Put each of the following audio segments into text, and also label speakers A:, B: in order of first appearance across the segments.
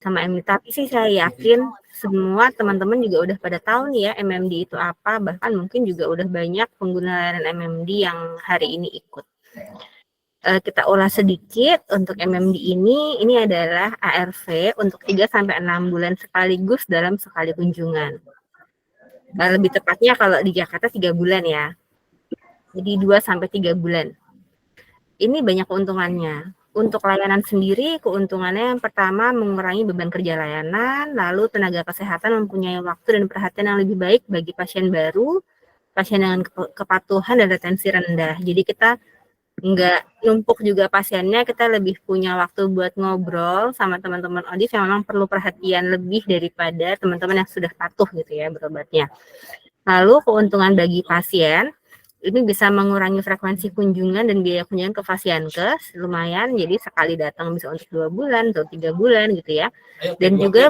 A: sama MMD. Tapi sih saya yakin semua teman-teman juga udah pada tahu nih ya MMD itu apa, bahkan mungkin juga udah banyak pengguna layanan MMD yang hari ini ikut. Kita ulas sedikit untuk MMD ini adalah ARV untuk 3-6 bulan sekaligus dalam sekali kunjungan. Lebih tepatnya kalau di Jakarta 3 bulan ya. Jadi 2-3 bulan. Ini banyak keuntungannya. Untuk layanan sendiri, keuntungannya yang pertama mengurangi beban kerja layanan, lalu tenaga kesehatan mempunyai waktu dan perhatian yang lebih baik bagi pasien baru, pasien dengan kepatuhan dan retensi rendah. Jadi kita nggak numpuk juga pasiennya, kita lebih punya waktu buat ngobrol sama teman-teman ODIF yang memang perlu perhatian lebih daripada teman-teman yang sudah patuh gitu ya berobatnya. Lalu keuntungan bagi pasien, ini bisa mengurangi frekuensi kunjungan dan biaya kunjungan ke Fasiankes, lumayan, jadi sekali datang bisa untuk 2 bulan atau 3 bulan gitu ya. Dan juga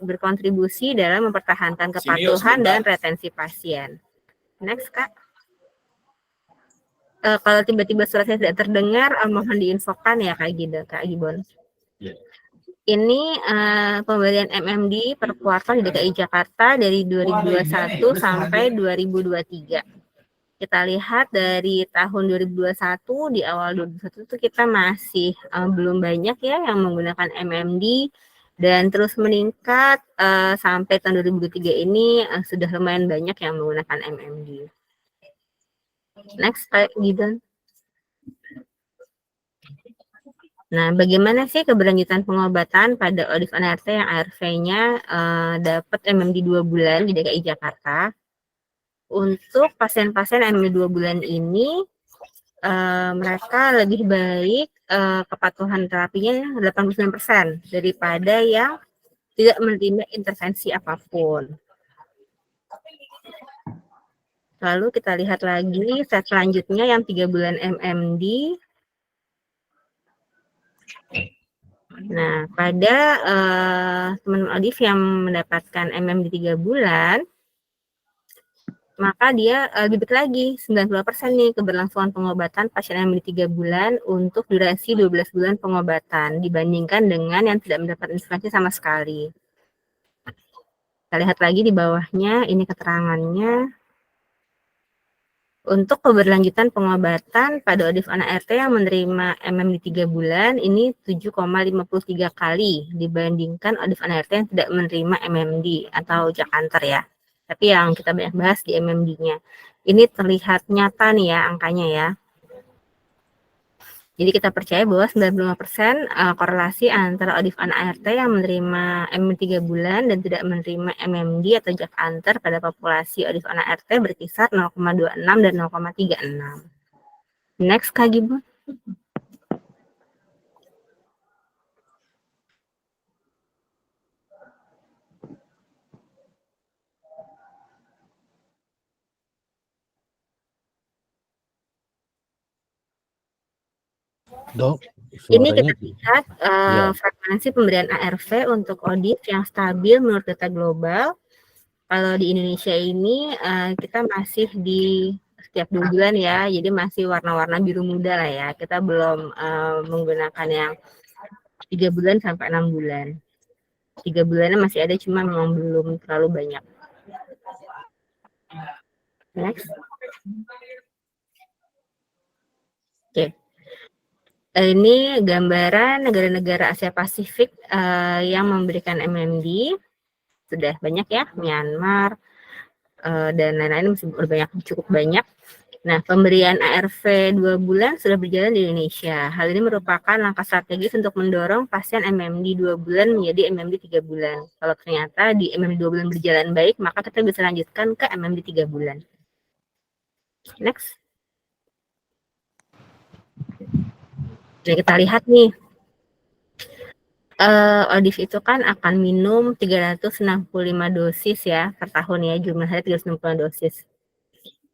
A: berkontribusi dalam mempertahankan kepatuhan dan retensi pasien. Next, Kak. Kalau tiba-tiba suratnya tidak terdengar, mohon diinfokan ya Kak Gibon. Ini pemberian MMD per kuartal di DKI Jakarta dari 2021 sampai 2023. Kita lihat dari tahun 2021, di awal 2021 itu kita masih belum banyak ya yang menggunakan MMD, dan terus meningkat sampai tahun 2023 ini sudah lumayan banyak yang menggunakan MMD. Next, Pak Gideon. Nah, bagaimana sih keberlanjutan pengobatan pada ODIF ART yang ARV-nya dapat MMD 2 bulan di DKI Jakarta? Untuk pasien-pasien MMD 2 bulan ini, mereka lebih baik kepatuhan terapinya 89% daripada yang tidak menerima intervensi apapun. Lalu kita lihat lagi set selanjutnya yang 3 bulan MMD. Nah, pada teman-teman ODIF yang mendapatkan MMD 3 bulan, maka dia lebih baik lagi 90% nih keberlangsungan pengobatan pasien MMD 3 bulan untuk durasi 12 bulan pengobatan dibandingkan dengan yang tidak mendapat intervensi sama sekali. Kita lihat lagi di bawahnya, ini keterangannya. Untuk keberlanjutan pengobatan pada ODIF anak RT yang menerima MMD 3 bulan, ini 7,53 kali dibandingkan ODIF anak RT yang tidak menerima MMD atau Jakanter ya. Tapi yang kita banyak bahas di MMD-nya. Ini terlihat nyata nih ya angkanya ya. Jadi kita percaya bahwa 95% korelasi antara ODIF anak ART yang menerima MMD 3 bulan dan tidak menerima MMD atau Jakanter pada populasi ODIF anak ART berkisar 0,26 dan 0,36. Next, Kak Gibon.
B: Dok,
A: ini kita lihat frekuensi pemberian ARV untuk ODIF yang stabil menurut data global. Kalau di Indonesia ini kita masih di setiap 2 bulan ya, jadi masih warna-warna biru muda lah ya. Kita belum menggunakan yang 3 bulan sampai 6 bulan. 3 bulannya masih ada, cuma memang belum terlalu banyak. Next. Oke. Ini gambaran negara-negara Asia Pasifik yang memberikan MMD. Sudah banyak ya, Myanmar dan lain-lain masih cukup banyak. Nah, pemberian ARV 2 bulan sudah berjalan di Indonesia. Hal ini merupakan langkah strategis untuk mendorong pasien MMD 2 bulan menjadi MMD 3 bulan. Kalau ternyata di MMD 2 bulan berjalan baik, maka kita bisa lanjutkan ke MMD 3 bulan. Next. Nah, kita lihat nih. ODIF itu kan akan minum 365 dosis ya per tahun ya, jumlahnya 365 dosis.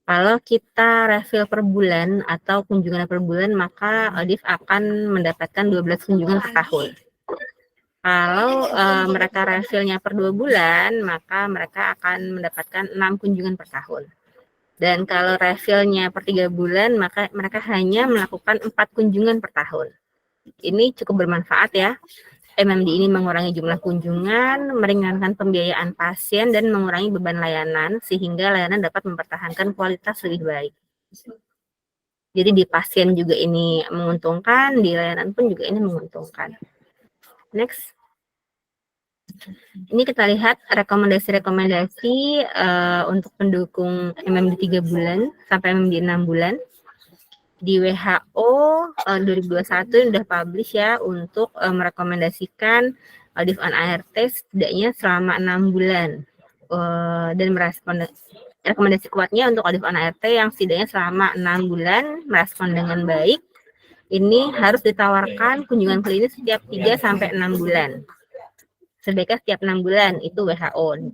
A: Kalau kita refill per bulan atau kunjungan per bulan, maka ODIF akan mendapatkan 12 kunjungan per tahun. Kalau mereka refillnya per 2 bulan, maka mereka akan mendapatkan 6 kunjungan per tahun. Dan kalau refillnya per 3 bulan, maka mereka hanya melakukan 4 kunjungan per tahun. Ini cukup bermanfaat ya. MMD ini mengurangi jumlah kunjungan, meringankan pembiayaan pasien, dan mengurangi beban layanan, sehingga layanan dapat mempertahankan kualitas lebih baik. Jadi di pasien juga ini menguntungkan, di layanan pun juga ini menguntungkan. Next. Ini kita lihat rekomendasi-rekomendasi untuk pendukung MMD 3 bulan sampai MMD 6 bulan. Di WHO 2021 sudah publish ya untuk merekomendasikan audit on ART setidaknya selama 6 bulan. Dan merespon rekomendasi kuatnya untuk audit on ART yang setidaknya selama 6 bulan merespon dengan baik. Ini harus ditawarkan kunjungan klinis setiap 3 sampai 6 bulan. Sedekah setiap 6 bulan, itu WHO.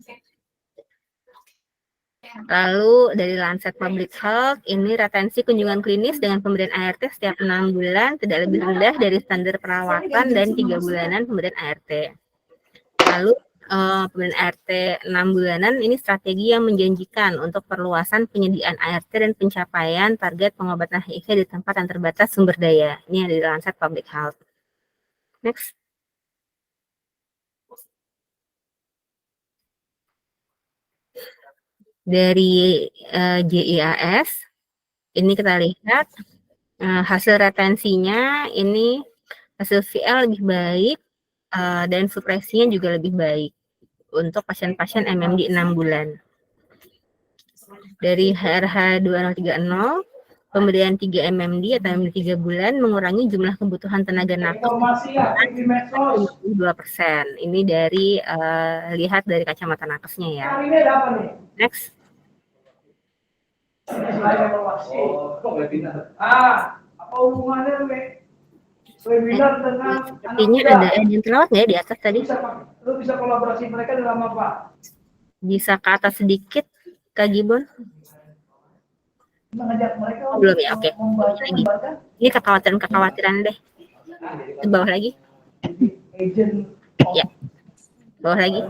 A: Lalu dari Lancet Public Health, ini retensi kunjungan klinis dengan pemberian ART setiap 6 bulan tidak lebih rendah dari standar perawatan dan 3 bulanan pemberian ART. Lalu pemberian ART 6 bulanan ini strategi yang menjanjikan untuk perluasan penyediaan ART dan pencapaian target pengobatan HIV di tempat yang terbatas sumber daya. Ini dari Lancet Public Health. Next. Dari JIAS, ini kita lihat hasil retensinya, ini hasil VL lebih baik dan supresinya juga lebih baik untuk pasien-pasien MMD 6 bulan. Dari HRH 2030, pemberian 3 MMD atau MMD 3 bulan mengurangi jumlah kebutuhan tenaga nakes 52%. Ini dari lihat dari kacamata nakesnya ya. Next. Sepertinya ada yang terawat nggak ya di atas tadi?
B: Lu bisa kolaborasi mereka dalam apa?
A: Bisa ke atas sedikit, Kak Gibon?
B: Mengajak mereka
A: belum ya, oke. Lagi. Ini kekhawatiran deh. Ke bawah lagi. Ya. Bawah lagi.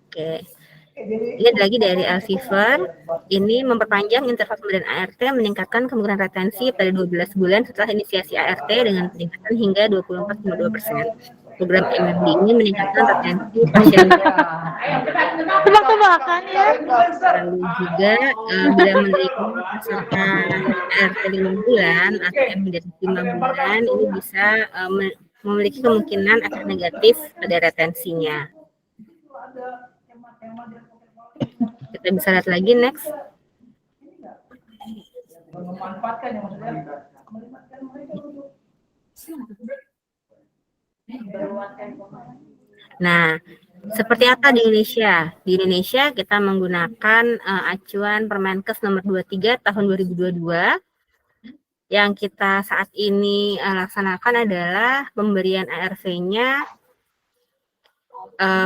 A: Oke. Lihat lagi dari Alcifer, ini memperpanjang interval pemberian ART, meningkatkan kemungkinan retensi pada 12 bulan setelah inisiasi ART dengan peningkatan hingga 24,2%. Program MMD ini meningkatkan retensi pasien.
C: Tebak-tebakan ya.
A: Lalu juga bila menerima peserta ART 5 bulan atau MMD 5 bulan, ini bisa memiliki kemungkinan efek negatif pada retensinya. Kita bisa lihat lagi next. Nah, seperti apa di Indonesia? Di Indonesia kita menggunakan acuan Permenkes nomor 23 tahun 2022. Yang kita saat ini laksanakan adalah pemberian ARV-nya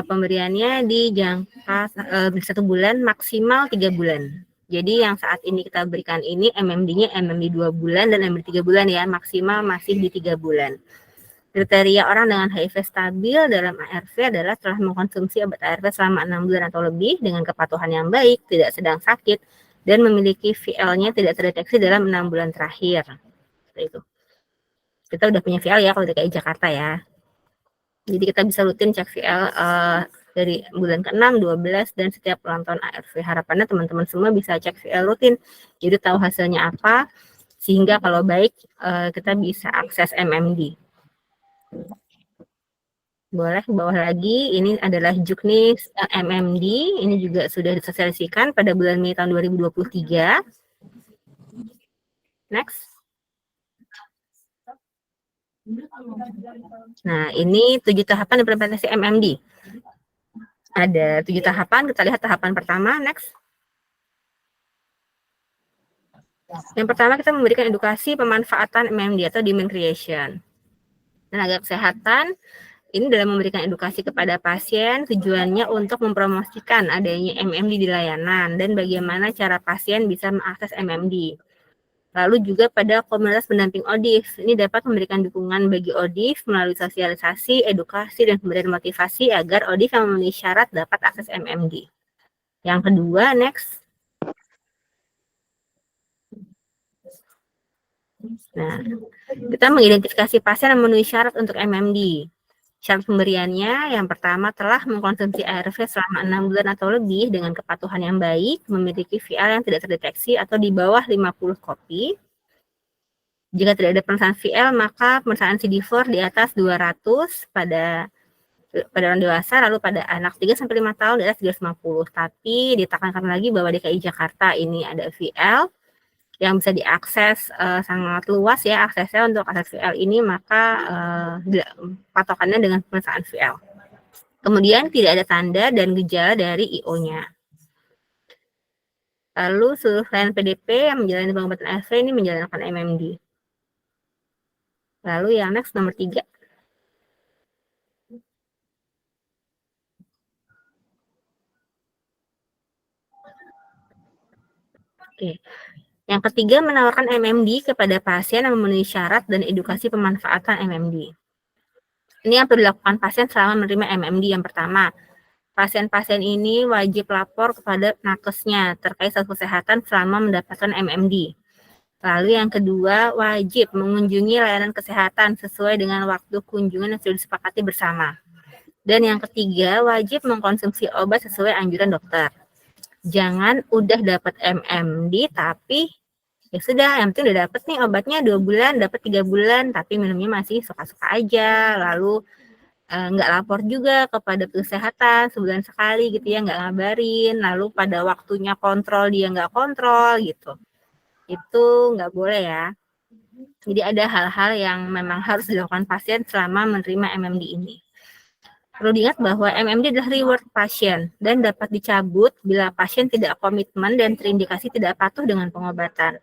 A: pemberiannya di jangka 1 bulan maksimal 3 bulan. Jadi yang saat ini kita berikan ini MMD-nya MMD 2 bulan dan MMD 3 bulan ya, maksimal masih di 3 bulan. Kriteria orang dengan HIV stabil dalam ARV adalah telah mengkonsumsi obat ARV selama 6 bulan atau lebih dengan kepatuhan yang baik, tidak sedang sakit, dan memiliki VL-nya tidak terdeteksi dalam 6 bulan terakhir. Seperti itu. Kita udah punya VL ya kalau di DKI Jakarta ya. Jadi kita bisa rutin cek VL dari bulan ke-6, 12, dan setiap ulang tahun ARV. Harapannya teman-teman semua bisa cek VL rutin. Jadi tahu hasilnya apa, sehingga kalau baik kita bisa akses MMD. Boleh bawah lagi, ini adalah Juknis MMD, ini juga sudah disosialisasikan pada bulan Mei tahun 2023. Next. Nah, ini 7 tahapan implementasi MMD. Ada 7 tahapan, kita lihat tahapan pertama, next. Yang pertama kita memberikan edukasi pemanfaatan MMD atau demand creation. Tenaga kesehatan ini dalam memberikan edukasi kepada pasien, tujuannya untuk mempromosikan adanya MMD di layanan dan bagaimana cara pasien bisa mengakses MMD. Lalu juga pada komunitas pendamping ODIF, ini dapat memberikan dukungan bagi ODIF melalui sosialisasi, edukasi, dan pemberian motivasi agar ODIF yang memenuhi syarat dapat akses MMD. Yang kedua, next. Nah, kita mengidentifikasi pasien yang memenuhi syarat untuk MMD. Syarat pemberiannya yang pertama telah mengkonsumsi ARV selama 6 bulan atau lebih dengan kepatuhan yang baik, memiliki VL yang tidak terdeteksi atau di bawah 50 kopi. Jika tidak ada pemeriksaan VL, maka pemeriksaan CD4 di atas 200 pada orang dewasa, lalu pada anak 3-5 tahun di atas 350. Tapi ditekankan lagi bahwa DKI Jakarta ini ada VL yang bisa diakses sangat luas ya aksesnya. Untuk akses VL ini maka patokannya dengan pemeriksaan VL. Kemudian tidak ada tanda dan gejala dari IO-nya. Lalu seluruh klien PDP yang menjalani pengobatan ARV ini menjalankan MMD. Lalu yang next nomor 3. Oke. Yang ketiga, menawarkan MMD kepada pasien yang memenuhi syarat dan edukasi pemanfaatan MMD. Ini yang perlu dilakukan pasien selama menerima MMD. Yang pertama, pasien-pasien ini wajib lapor kepada nakesnya terkait status kesehatan selama mendapatkan MMD. Lalu yang kedua, wajib mengunjungi layanan kesehatan sesuai dengan waktu kunjungan yang sudah disepakati bersama. Dan yang ketiga, wajib mengkonsumsi obat sesuai anjuran dokter. Jangan udah dapat MMD tapi ya sudah, yang penting udah dapat nih obatnya 2 bulan, dapat 3 bulan, tapi minumnya masih suka-suka aja, lalu nggak lapor juga kepada kesehatan sebulan sekali gitu ya, nggak ngabarin, lalu pada waktunya kontrol dia nggak kontrol gitu. Itu nggak boleh ya. Jadi ada hal-hal yang memang harus dilakukan pasien selama menerima MMD ini. Perlu diingat bahwa MMD adalah reward pasien dan dapat dicabut bila pasien tidak komitmen dan terindikasi tidak patuh dengan pengobatan.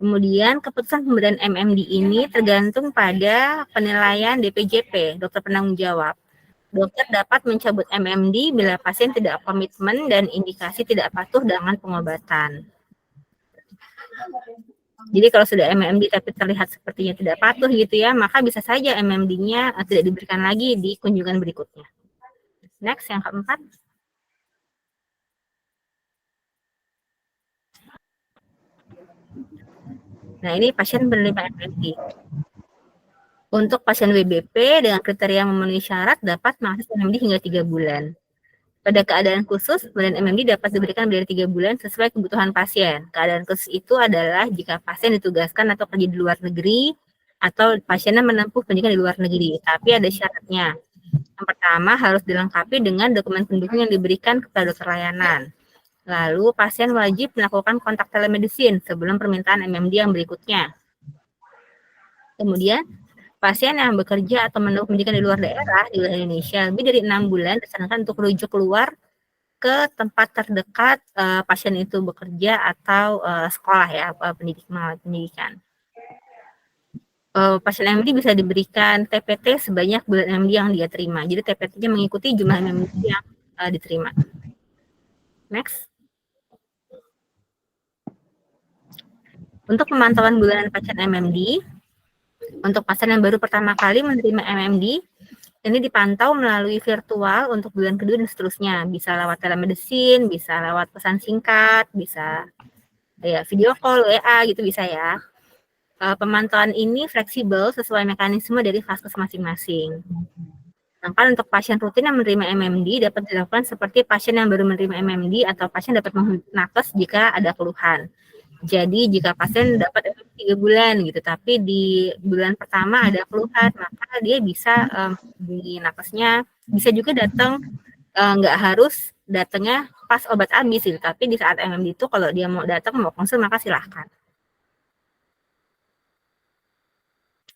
A: Kemudian keputusan pemberian MMD ini tergantung pada penilaian DPJP, dokter penanggung jawab. Dokter dapat mencabut MMD bila pasien tidak komitmen dan indikasi tidak patuh dengan pengobatan. Jadi kalau sudah MMD tapi terlihat sepertinya tidak patuh gitu ya, maka bisa saja MMD-nya tidak diberikan lagi di kunjungan berikutnya. Next, yang keempat. Nah, ini pasien penerima MMD. Untuk pasien WBP dengan kriteria memenuhi syarat dapat mengakses MMD hingga 3 bulan. Pada keadaan khusus, pemberian MMD dapat diberikan dari 3 bulan sesuai kebutuhan pasien. Keadaan khusus itu adalah jika pasien ditugaskan atau kerja di luar negeri, atau pasiennya menempuh pendidikan di luar negeri. Tapi ada syaratnya. Yang pertama, harus dilengkapi dengan dokumen pendukung yang diberikan kepada dokter layanan. Lalu, pasien wajib melakukan kontak telemedicine sebelum permintaan MMD yang berikutnya. Kemudian, pasien yang bekerja atau menempuh pendidikan di luar daerah di wilayah Indonesia lebih dari 6 bulan disarankan untuk rujuk keluar ke tempat terdekat pasien itu bekerja atau sekolah ya, pendidikan. Pasien MMD bisa diberikan TPT sebanyak bulan MMD yang dia terima. Jadi TPT-nya mengikuti jumlah MMD yang diterima. Next. Untuk pemantauan bulanan pasien MMD, untuk pasien yang baru pertama kali menerima MMD, ini dipantau melalui virtual untuk bulan kedua dan seterusnya. Bisa lewat telemedicine, bisa lewat pesan singkat, bisa ya video call, WA gitu bisa ya. Pemantauan ini fleksibel sesuai mekanisme dari vaskes masing-masing. Sedangkan untuk pasien rutin yang menerima MMD dapat dilakukan seperti pasien yang baru menerima MMD atau pasien dapat menghubungi nakes jika ada keluhan. Jadi jika pasien dapat 3 bulan gitu, tapi di bulan pertama ada keluhan, maka dia bisa di nakesnya, bisa juga datang, nggak harus datangnya pas obat habis gitu, tapi di saat MMD itu kalau dia mau datang, mau konsul, maka silahkan.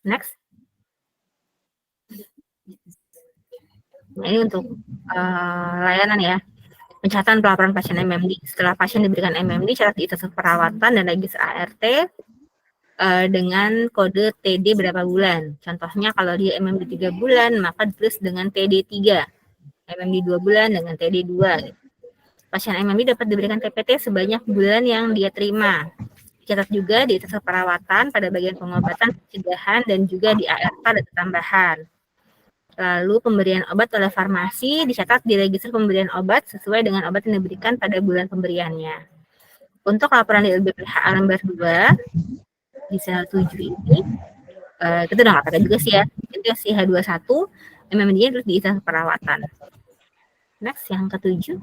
A: Next. Nah, ini untuk layanan ya. Pencatatan pelaporan pasien MMD. Setelah pasien diberikan MMD, catat di ijazah perawatan dan register ART dengan kode TD berapa bulan. Contohnya kalau dia MMD 3 bulan, maka ditulis dengan TD 3. MMD 2 bulan dengan TD 2. Pasien MMD dapat diberikan TPT sebanyak bulan yang dia terima. Catat juga di ijazah perawatan pada bagian pengobatan, pencegahan, dan juga di ART ada tambahan. Lalu pemberian obat oleh farmasi dicatat di register pemberian obat sesuai dengan obat yang diberikan pada bulan pemberiannya. Untuk laporan di LBPH lembar 2, di sel 7 ini, kita udah nggak pakai juga sih ya, itu si H21, MMD-nya terus diisi perawatan. Next, yang ke-7.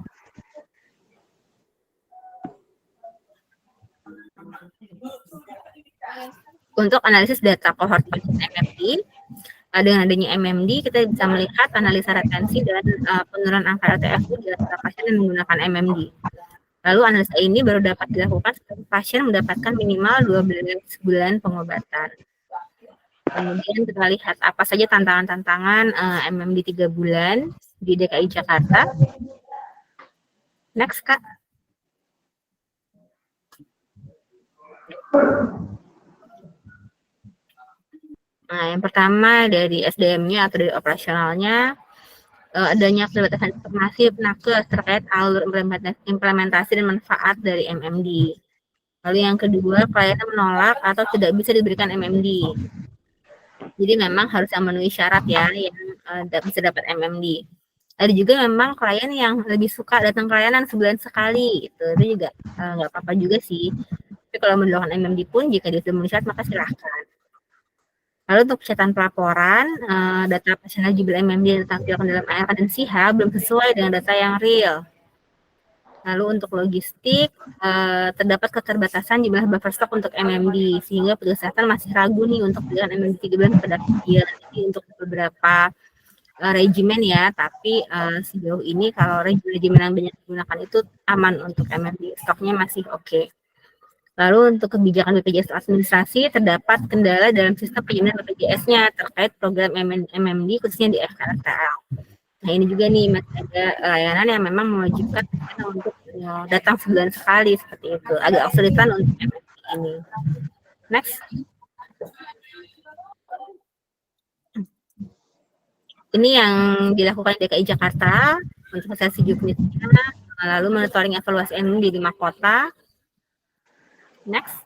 A: Untuk analisis data cohort pasien MMD, dengan adanya MMD, kita bisa melihat analisa retensi dan penurunan angka LTF di antara pasien yang menggunakan MMD. Lalu analisa ini baru dapat dilakukan setelah pasien mendapatkan minimal 12 bulan pengobatan. Kemudian kita lihat apa saja tantangan-tantangan MMD 3 bulan di DKI Jakarta. Next, Kak. Nah, yang pertama dari SDM-nya atau dari operasionalnya, adanya keterbatasan informasi nakes terkait alur implementasi dan manfaat dari MMD. Lalu yang kedua, klien menolak atau tidak bisa diberikan MMD. Jadi memang harus memenuhi syarat ya yang bisa dapat MMD. Ada juga memang klien yang lebih suka datang pelayanan sebulan sekali, gitu. Itu juga nggak apa-apa juga sih. Tapi kalau mendapatkan MMD pun jika dia sudah memenuhi syarat maka silahkan. Lalu untuk pencatatan pelaporan, data pasien eligible MMD yang ditampilkan dalam ARK dan SIHA belum sesuai dengan data yang real. Lalu untuk logistik, terdapat keterbatasan jumlah buffer stok untuk MMD, sehingga petugas kesehatan masih ragu nih untuk pilihan MMD 3 bulan pada pasien. Jadi untuk beberapa regimen ya, tapi sejauh ini kalau regimen yang banyak digunakan itu aman untuk MMD, stoknya masih oke. Lalu untuk kebijakan BPJS administrasi, terdapat kendala dalam sistem penjaminan BPJS-nya terkait program MMD khususnya di FKRTL. Nah ini juga nih masih ada layanan yang memang mewajibkan untuk datang sebulan sekali seperti itu. Agak kesulitan untuk MMD ini. Next. Ini yang dilakukan di DKI Jakarta untuk sesi juknisnya, lalu monitoring evaluasi MMD di 5 kota. Next.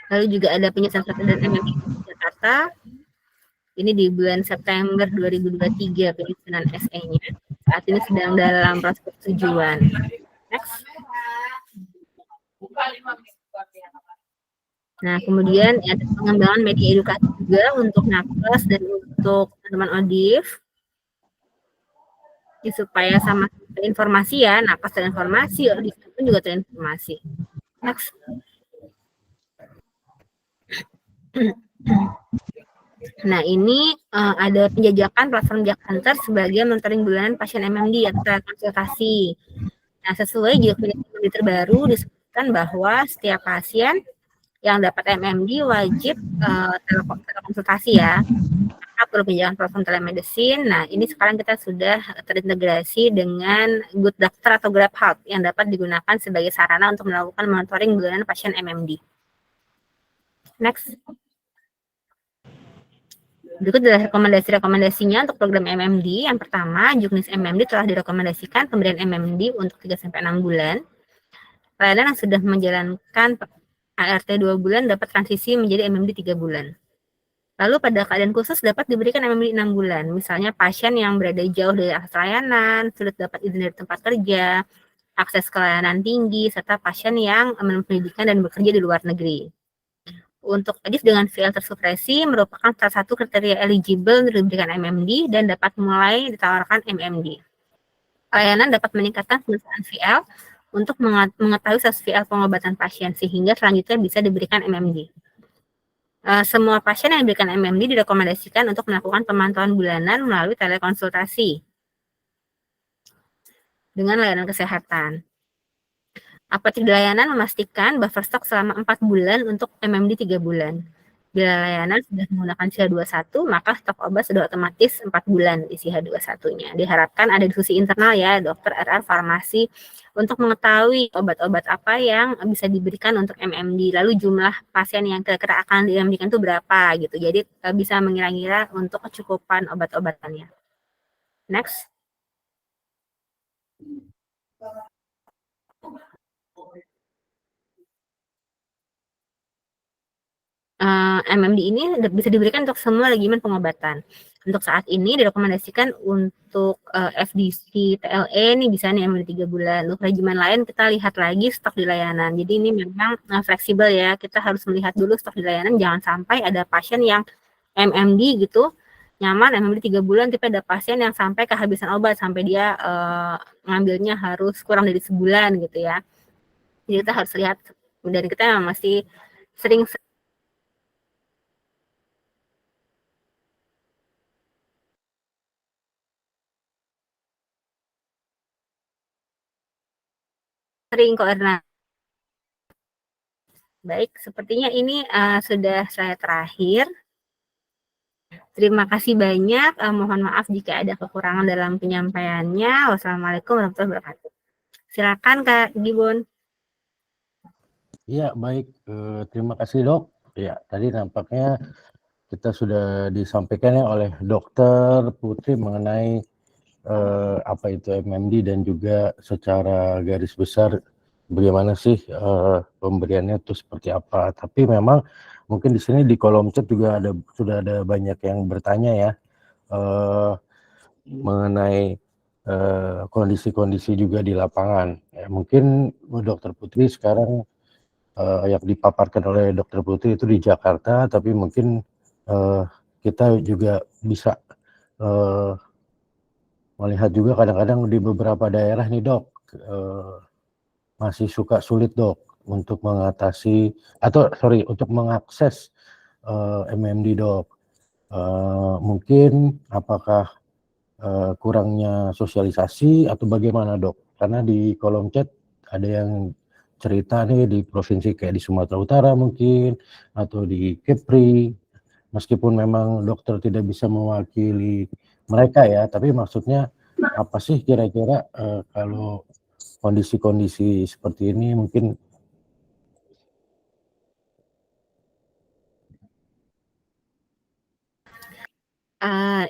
A: Lalu juga ada penyusunan dan MMD di Jakarta. Ini di bulan September 2023 penyusunan SE-nya. Saat ini sedang dalam proses persetujuan. Next. Nah, kemudian ada pengembangan media edukasi juga untuk nakes dan untuk teman-teman ODIF. Supaya sama informasi ya, nakes terinformasi, ODIF pun juga terinformasi. Next. Nah, ini ada penjajakan platform Jak Hunter sebagai monitoring bulanan pasien MMD atau konsultasi. Nah, sesuai JOKVID terbaru disebutkan bahwa setiap pasien yang dapat MMD wajib telekonsultasi ya. Maka perlu penjajakan platform telemedicine. Nah, ini sekarang kita sudah terintegrasi dengan Good Doctor atau Grab Health yang dapat digunakan sebagai sarana untuk melakukan monitoring bulanan pasien MMD. Next. Berikut adalah rekomendasi-rekomendasinya untuk program MMD. Yang pertama, juknis MMD telah direkomendasikan pemberian MMD untuk 3-6 bulan. Layanan yang sudah menjalankan ART 2 bulan dapat transisi menjadi MMD 3 bulan. Lalu pada keadaan khusus dapat diberikan MMD 6 bulan. Misalnya pasien yang berada jauh dari akses layanan, sulit dapat izin dari tempat kerja, akses ke layanan tinggi, serta pasien yang menempuh pendidikan dan bekerja di luar negeri. Untuk ODIF dengan VL tersupresi merupakan salah satu kriteria eligible untuk diberikan MMD dan dapat mulai ditawarkan MMD. Layanan dapat meningkatkan pemeriksaan VL untuk mengetahui status VL pengobatan pasien sehingga selanjutnya bisa diberikan MMD. Semua pasien yang diberikan MMD direkomendasikan untuk melakukan pemantauan bulanan melalui telekonsultasi dengan layanan kesehatan. Apotek layanan memastikan buffer stok selama 4 bulan untuk MMD 3 bulan. Bila layanan sudah menggunakan CH21, maka stok obat sudah otomatis 4 bulan di CH21-nya. Diharapkan ada diskusi internal ya, dokter, RR, farmasi, untuk mengetahui obat-obat apa yang bisa diberikan untuk MMD. Lalu jumlah pasien yang kira-kira akan diberikan itu berapa gitu. Jadi bisa mengira-ngira untuk kecukupan obat-obatannya. Next. MMD ini bisa diberikan untuk semua regimen pengobatan. Untuk saat ini direkomendasikan untuk FDC TLE nih bisa nih MMD 3 bulan. Untuk regimen lain kita lihat lagi stok di layanan. Jadi ini memang fleksibel ya. Kita harus melihat dulu stok di layanan, jangan sampai ada pasien yang MMD gitu nyaman MMD 3 bulan, tapi ada pasien yang sampai kehabisan obat sampai dia ngambilnya harus kurang dari sebulan gitu ya. Jadi kita harus lihat, dan kita memang masih sering koordinasi. Baik, sepertinya ini sudah saya terakhir. Terima kasih banyak. Mohon maaf jika ada kekurangan dalam penyampaiannya. Wassalamualaikum warahmatullahi wabarakatuh. Silakan Kak Gibon.
C: Iya, baik. Terima kasih dok. Ya, tadi nampaknya kita sudah disampaikan ya oleh Dokter Putri mengenai apa itu MMD dan juga secara garis besar bagaimana sih pemberiannya itu seperti apa. Tapi memang mungkin di sini di kolom chat juga sudah ada banyak yang bertanya ya mengenai kondisi-kondisi juga di lapangan. Ya, mungkin Dokter Putri sekarang yang dipaparkan oleh Dokter Putri itu di Jakarta, tapi mungkin kita juga bisa melihat juga kadang-kadang di beberapa daerah nih dok, masih sulit dok untuk mengatasi untuk mengakses MMD dok. Mungkin apakah kurangnya sosialisasi atau bagaimana dok? Karena di kolom chat ada yang cerita nih di provinsi kayak di Sumatera Utara mungkin atau di Kepri, meskipun memang dokter tidak bisa mewakili mereka ya, tapi maksudnya apa sih kira-kira kalau kondisi-kondisi seperti ini mungkin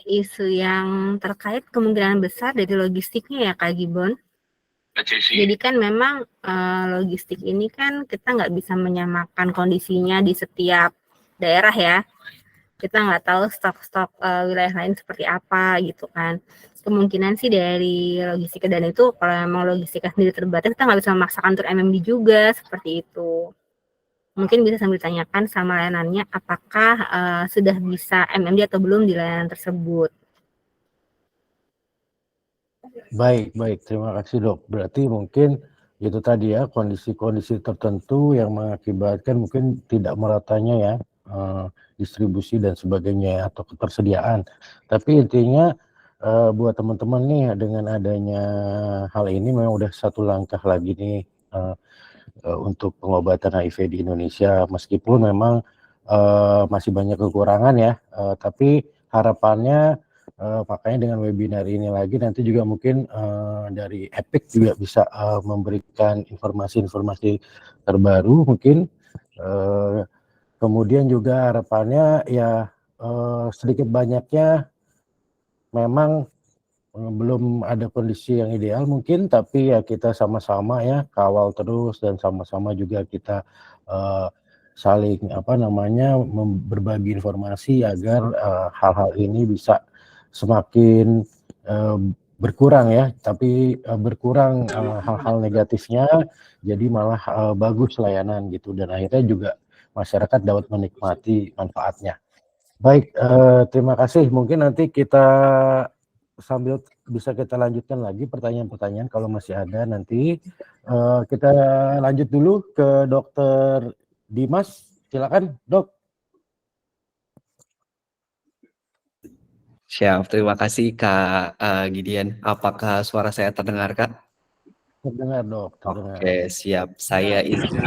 A: isu yang terkait kemungkinan besar dari logistiknya ya Kak Gibon. Jadi kan memang logistik ini kan kita nggak bisa menyamakan kondisinya di setiap daerah ya. Kita nggak tahu stok-stok wilayah lain seperti apa gitu kan. Kemungkinan sih dari logistik dan itu kalau memang logistiknya sendiri terbatas, kita nggak bisa memaksakan untuk MMD juga seperti itu. Mungkin bisa sambil tanyakan sama layanannya apakah sudah bisa MMD atau belum di layanan tersebut.
C: Baik, terima kasih dok. Berarti mungkin itu tadi ya kondisi-kondisi tertentu yang mengakibatkan mungkin tidak meratanya ya distribusi dan sebagainya atau ketersediaan. Tapi intinya buat teman-teman nih dengan adanya hal ini memang udah satu langkah lagi nih untuk pengobatan HIV di Indonesia, meskipun memang masih banyak kekurangan ya, tapi harapannya makanya dengan webinar ini lagi nanti juga mungkin dari Epic juga bisa memberikan informasi-informasi terbaru mungkin. Kemudian juga harapannya ya sedikit banyaknya memang belum ada kondisi yang ideal mungkin, tapi ya kita sama-sama ya kawal terus dan sama-sama juga kita saling berbagi informasi agar hal-hal ini bisa semakin berkurang ya, tapi berkurang hal-hal negatifnya, jadi malah bagus layanan gitu dan akhirnya juga masyarakat dapat menikmati manfaatnya. Baik, terima kasih. Mungkin nanti kita sambil bisa kita lanjutkan lagi pertanyaan-pertanyaan kalau masih ada nanti. Kita lanjut dulu ke Dokter Dimas. Silakan, Dok.
D: Siap, terima kasih Kak Gideon. Apakah suara saya terdengar Kak?
C: Terdengar, Dok. Terdengar.
D: Oke, siap. Saya izin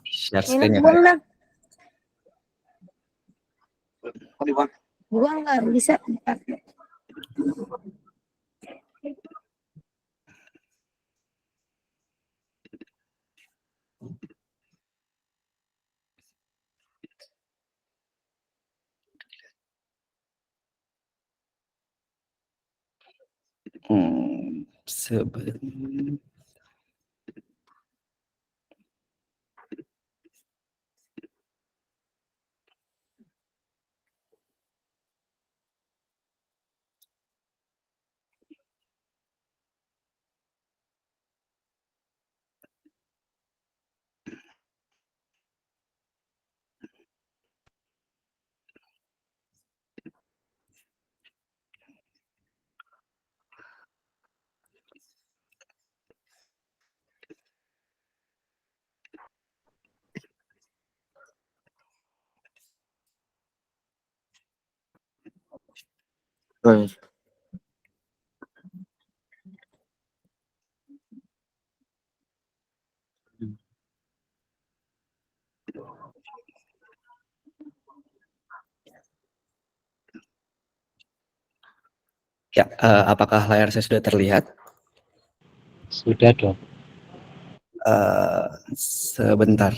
D: share screen ya.
E: Gua nggak bisa.
D: Baik. Ya, apakah layar saya sudah terlihat?
C: Sudah dong.
D: Sebentar.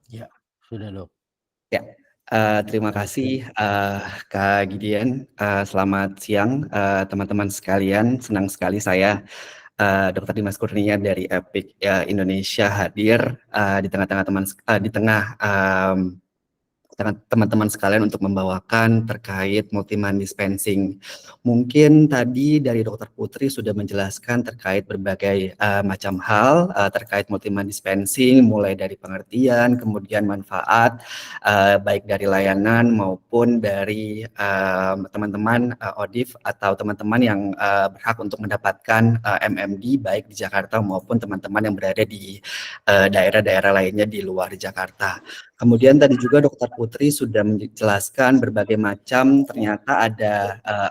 C: Ya, sudah dong.
D: Ya, terima kasih Kak Gideon. Selamat siang teman-teman sekalian. Senang sekali saya Dr. Dimas Kurnia dari Epic Indonesia hadir di tengah-tengah teman-teman sekalian untuk membawakan terkait multi-month dispensing. Mungkin tadi dari Dr. Putri sudah menjelaskan terkait berbagai macam hal terkait multi-month dispensing, mulai dari pengertian, kemudian manfaat, baik dari layanan maupun dari teman-teman ODIF atau teman-teman yang berhak untuk mendapatkan MMD baik di Jakarta maupun teman-teman yang berada di daerah-daerah lainnya di luar Jakarta. Kemudian tadi juga Dr. Putri sudah menjelaskan berbagai macam, ternyata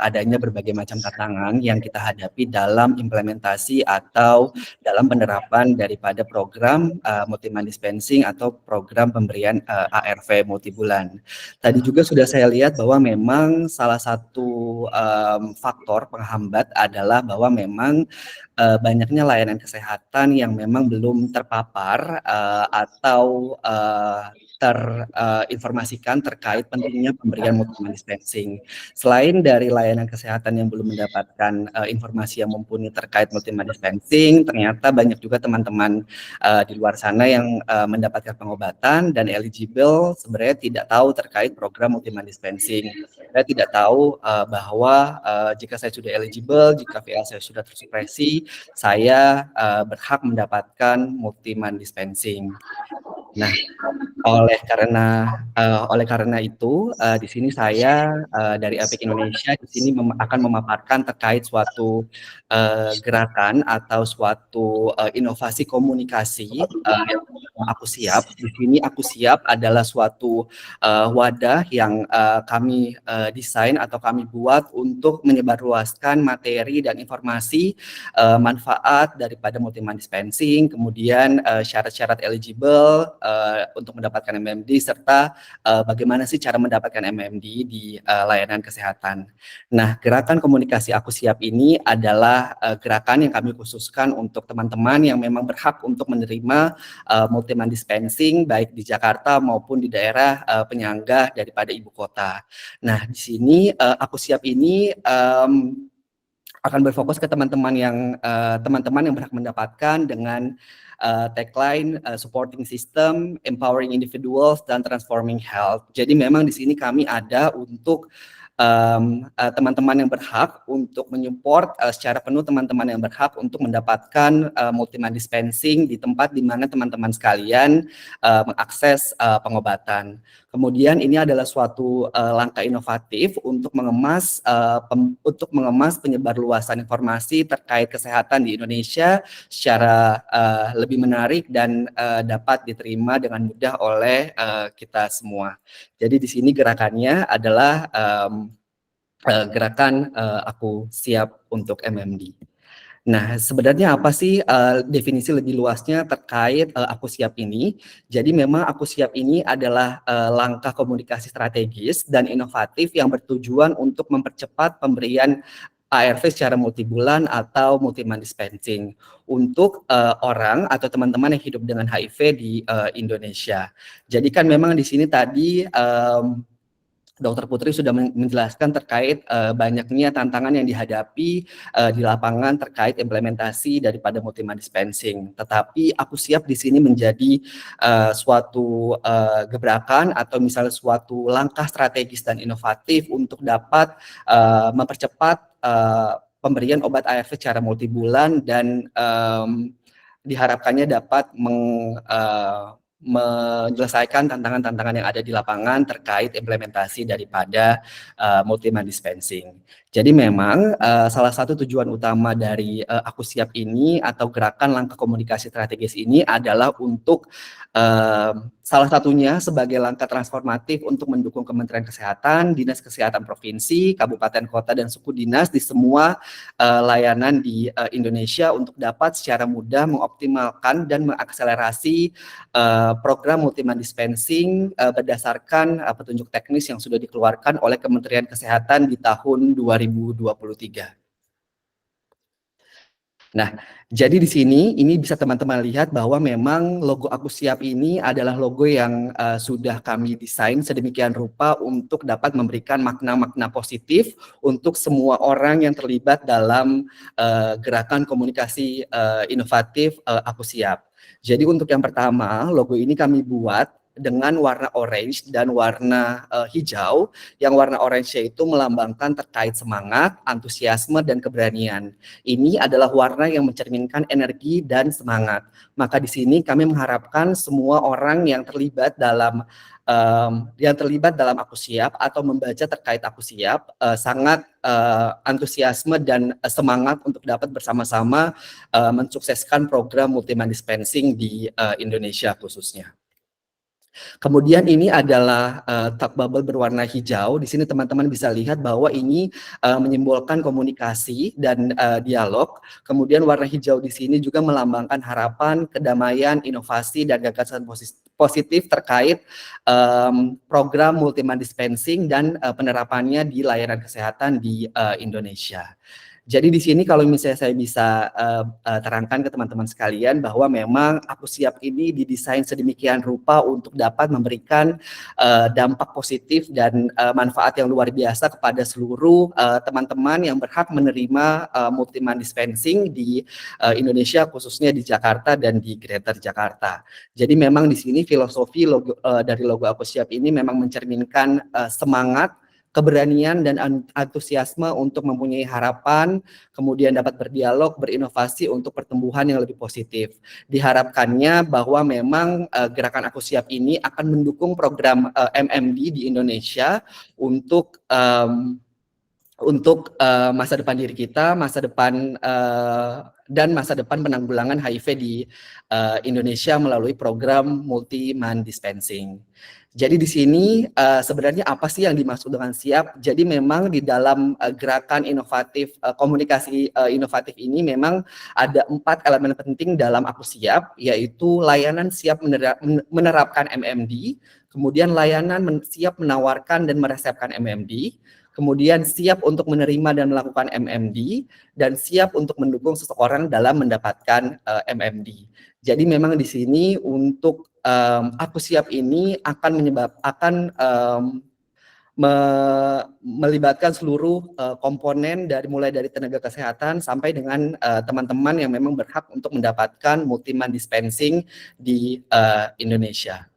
D: adanya berbagai macam tantangan yang kita hadapi dalam implementasi atau dalam penerapan daripada program multi-month dispensing atau program pemberian ARV multibulan. Tadi juga sudah saya lihat bahwa memang salah satu faktor penghambat adalah bahwa memang banyaknya layanan kesehatan yang memang belum terpapar atau terinformasikan terkait pentingnya pemberian multi-month dispensing. Selain dari layanan kesehatan yang belum mendapatkan informasi yang mumpuni terkait multi-month dispensing, ternyata banyak juga teman-teman di luar sana yang mendapatkan pengobatan dan eligible sebenarnya tidak tahu terkait program multi-month dispensing. Saya tidak tahu bahwa jika saya sudah eligible, jika VL saya sudah tersupresi, saya berhak mendapatkan multi-month dispensing. Nah, oleh karena itu di sini saya dari Epic Indonesia di sini akan memaparkan terkait suatu gerakan atau suatu inovasi komunikasi yang aku siap. Di sini aku siap adalah suatu wadah yang kami desain atau kami buat untuk menyebarluaskan materi dan informasi manfaat daripada multi-month dispensing, kemudian syarat-syarat eligible untuk mendapatkan MMD serta bagaimana sih cara mendapatkan MMD di layanan kesehatan. Nah, gerakan komunikasi Aku Siap ini adalah gerakan yang kami khususkan untuk teman-teman yang memang berhak untuk menerima multi-month dispensing baik di Jakarta maupun di daerah penyangga daripada ibu kota. Nah, di sini Aku Siap ini akan berfokus ke teman-teman yang berhak mendapatkan dengan tagline supporting system, empowering individuals, dan transforming health. Jadi memang di sini kami ada untuk teman-teman yang berhak untuk menyupport secara penuh teman-teman yang berhak untuk mendapatkan multi-month dispensing di tempat di mana teman-teman sekalian mengakses pengobatan. Kemudian ini adalah suatu langkah inovatif untuk mengemas penyebarluasan informasi terkait kesehatan di Indonesia secara lebih menarik dan dapat diterima dengan mudah oleh kita semua. Jadi di sini gerakannya adalah gerakan Aku Siap untuk MMD. Nah, sebenarnya apa sih definisi lebih luasnya terkait Aku Siap ini? Jadi memang Aku Siap ini adalah langkah komunikasi strategis dan inovatif yang bertujuan untuk mempercepat pemberian ARV secara multibulan atau multi-month dispensing untuk orang atau teman-teman yang hidup dengan HIV di Indonesia. Jadi kan memang di sini tadi Dr. Putri sudah menjelaskan terkait banyaknya tantangan yang dihadapi di lapangan terkait implementasi daripada multi-mode dispensing. Tetapi aku siap di sini menjadi suatu gebrakan atau misalnya suatu langkah strategis dan inovatif untuk dapat mempercepat pemberian obat ARV secara multibulan dan diharapkannya dapat menyelesaikan tantangan-tantangan yang ada di lapangan terkait implementasi daripada multi-mode dispensing. Jadi memang salah satu tujuan utama dari Aku Siap ini atau gerakan langkah komunikasi strategis ini adalah untuk salah satunya sebagai langkah transformatif untuk mendukung Kementerian Kesehatan, Dinas Kesehatan Provinsi, Kabupaten Kota, dan suku dinas di semua layanan di Indonesia untuk dapat secara mudah mengoptimalkan dan mengakselerasi program multi-mode dispensing berdasarkan petunjuk teknis yang sudah dikeluarkan oleh Kementerian Kesehatan di tahun 2023. Nah, jadi di sini ini bisa teman-teman lihat bahwa memang logo Aku Siap ini adalah logo yang sudah kami desain sedemikian rupa untuk dapat memberikan makna-makna positif untuk semua orang yang terlibat dalam gerakan komunikasi inovatif Aku Siap. Jadi untuk yang pertama, logo ini kami buat dengan warna orange dan warna hijau. Yang warna orange itu melambangkan terkait semangat, antusiasme, dan keberanian. Ini adalah warna yang mencerminkan energi dan semangat. Maka di sini kami mengharapkan semua orang yang terlibat dalam Aku Siap atau membaca terkait Aku Siap sangat antusiasme dan semangat untuk dapat bersama-sama mensukseskan program multi-mode dispensing di Indonesia khususnya. Kemudian ini adalah talk bubble berwarna hijau. Di sini teman-teman bisa lihat bahwa ini menyimbolkan komunikasi dan dialog. Kemudian warna hijau di sini juga melambangkan harapan, kedamaian, inovasi, dan gagasan positif terkait program multi-mode dispensing dan penerapannya di layanan kesehatan di Indonesia. Jadi di sini kalau misalnya saya bisa terangkan ke teman-teman sekalian bahwa memang Aku Siap ini didesain sedemikian rupa untuk dapat memberikan dampak positif dan manfaat yang luar biasa kepada seluruh teman-teman yang berhak menerima multi-mode dispensing di Indonesia, khususnya di Jakarta dan di Greater Jakarta. Jadi memang di sini filosofi dari logo Aku Siap ini memang mencerminkan semangat, keberanian, dan antusiasme untuk mempunyai harapan, kemudian dapat berdialog, berinovasi untuk pertumbuhan yang lebih positif. Diharapkannya bahwa memang gerakan Aku Siap ini akan mendukung program MMD di Indonesia untuk masa depan diri kita, masa depan dan masa depan penanggulangan HIV di Indonesia melalui program multi-mode dispensing. Jadi di sini sebenarnya apa sih yang dimaksud dengan siap? Jadi memang di dalam gerakan inovatif, komunikasi inovatif ini memang ada 4 elemen penting dalam Aku Siap, yaitu layanan siap menerapkan MMD, kemudian layanan siap menawarkan dan meresepkan MMD, kemudian siap untuk menerima dan melakukan MMD, dan siap untuk mendukung seseorang dalam mendapatkan MMD. Jadi memang di sini untuk Aku Siap ini akan melibatkan seluruh komponen mulai dari tenaga kesehatan sampai dengan teman-teman yang memang berhak untuk mendapatkan multi-mode dispensing di Indonesia.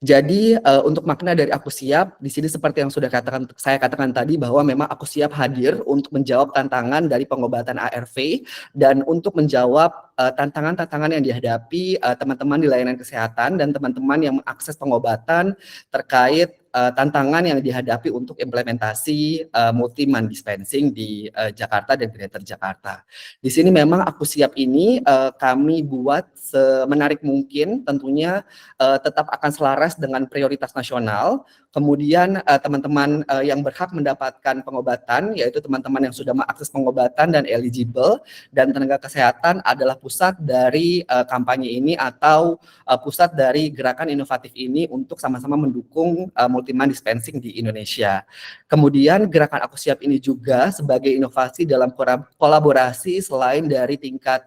D: Jadi untuk makna dari Aku Siap di sini seperti yang sudah saya katakan tadi bahwa memang Aku Siap hadir untuk menjawab tantangan dari pengobatan ARV dan untuk menjawab tantangan-tantangan yang dihadapi teman-teman di layanan kesehatan dan teman-teman yang mengakses pengobatan terkait tantangan yang dihadapi untuk implementasi multi-mode dispensing di Jakarta dan Greater Jakarta. Di sini memang Aku Siap ini kami buat semenarik mungkin, tentunya tetap akan selaras dengan prioritas nasional. Kemudian teman-teman yang berhak mendapatkan pengobatan, yaitu teman-teman yang sudah mengakses pengobatan dan eligible, dan tenaga kesehatan adalah pusat dari kampanye ini atau pusat dari gerakan inovatif ini untuk sama-sama mendukung multi-mode dispensing di Indonesia. Kemudian gerakan Aku Siap ini juga sebagai inovasi dalam kolaborasi selain dari tingkat